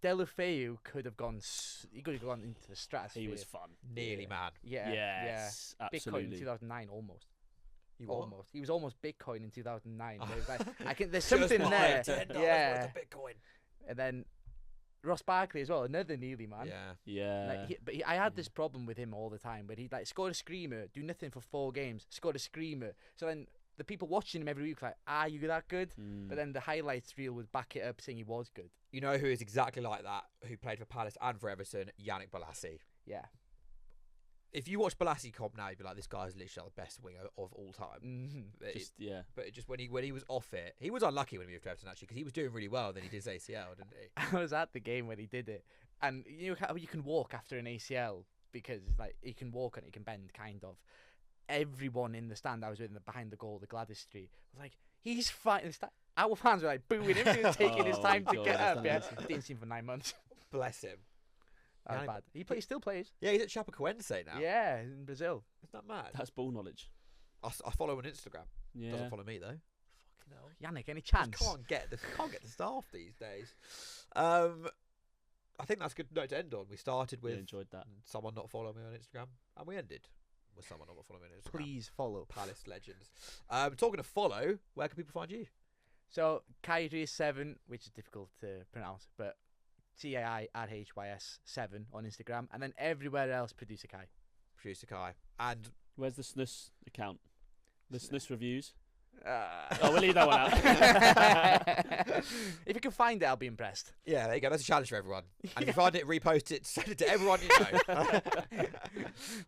Deulofeu could have gone. He could have gone into the stratosphere.
He was fun.
Nearly man.
Yeah.
Yes,
Yeah. Bitcoin
absolutely.
in 2009, almost.
You what?
Almost. He was almost Bitcoin in 2009. There's
Just
something
buy
there.
$10
Yeah.
worth of Bitcoin.
And then Ross Barkley as well, another nearly man.
Yeah.
Yeah.
Like, I had this problem with him all the time, where he'd like scored a screamer, do nothing for 4 games, scored a screamer. So then the people watching him every week were like, "Are you that good?" But then the highlights reel would back it up, saying he was good.
You know who is exactly like that, who played for Palace and for Everton? Yannick Bolasie.
Yeah.
If you watch Bolasie comp now, you'd be like, this guy's literally the best winger of all time.
Mm-hmm.
But it just when he was off it, he was unlucky when he moved to Everton actually, because he was doing really well. Then he did his ACL, didn't he?
I was at the game when he did it, and you know how you can walk after an ACL because like he can walk and he can bend, kind of. Everyone in the stand I was with behind the goal, the Gladys Street, was like, "He's fighting." Our fans were like booing him, he was taking his
Oh
time
my
to
God,
get
that's
up. Yeah,
amazing.
didn't see him for 9 months.
Bless him.
That was
Yeah,
bad. He still plays.
Yeah, he's at Chapecoense now.
Yeah, in Brazil.
Isn't that mad?
That's ball knowledge.
I follow him on Instagram.
Yeah.
Doesn't follow me though. Fucking hell.
Yannick, any
Just
chance?
can't get the staff these days. I think that's a good note to end on. We started with
enjoyed that.
someone not following me on Instagram, and we ended with someone not following me on Instagram.
Please follow.
Palace legends. Talking of follow, where can people find you?
So Cai Jones 7, which is difficult to pronounce, but CAIRHYS7 on Instagram, and then everywhere else, Producer Kai.
Producer Kai. And
Where's the SNUS account? The SNUS reviews.
Oh,
we'll leave that one out.
If you can find it, I'll be impressed.
yeah, there you go. That's a challenge for everyone. And if you find it, repost it, send it to everyone you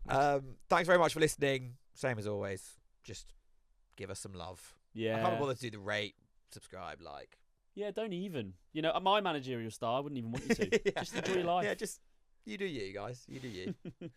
know. Thanks very much for listening. Same as always. Just give us some love.
Yeah.
I can't bother to do the rate, subscribe, like.
Yeah, don't even. You know, at my managerial style, I wouldn't even want you to.
Yeah.
Just enjoy your life.
Yeah, just you do you, guys. You do you.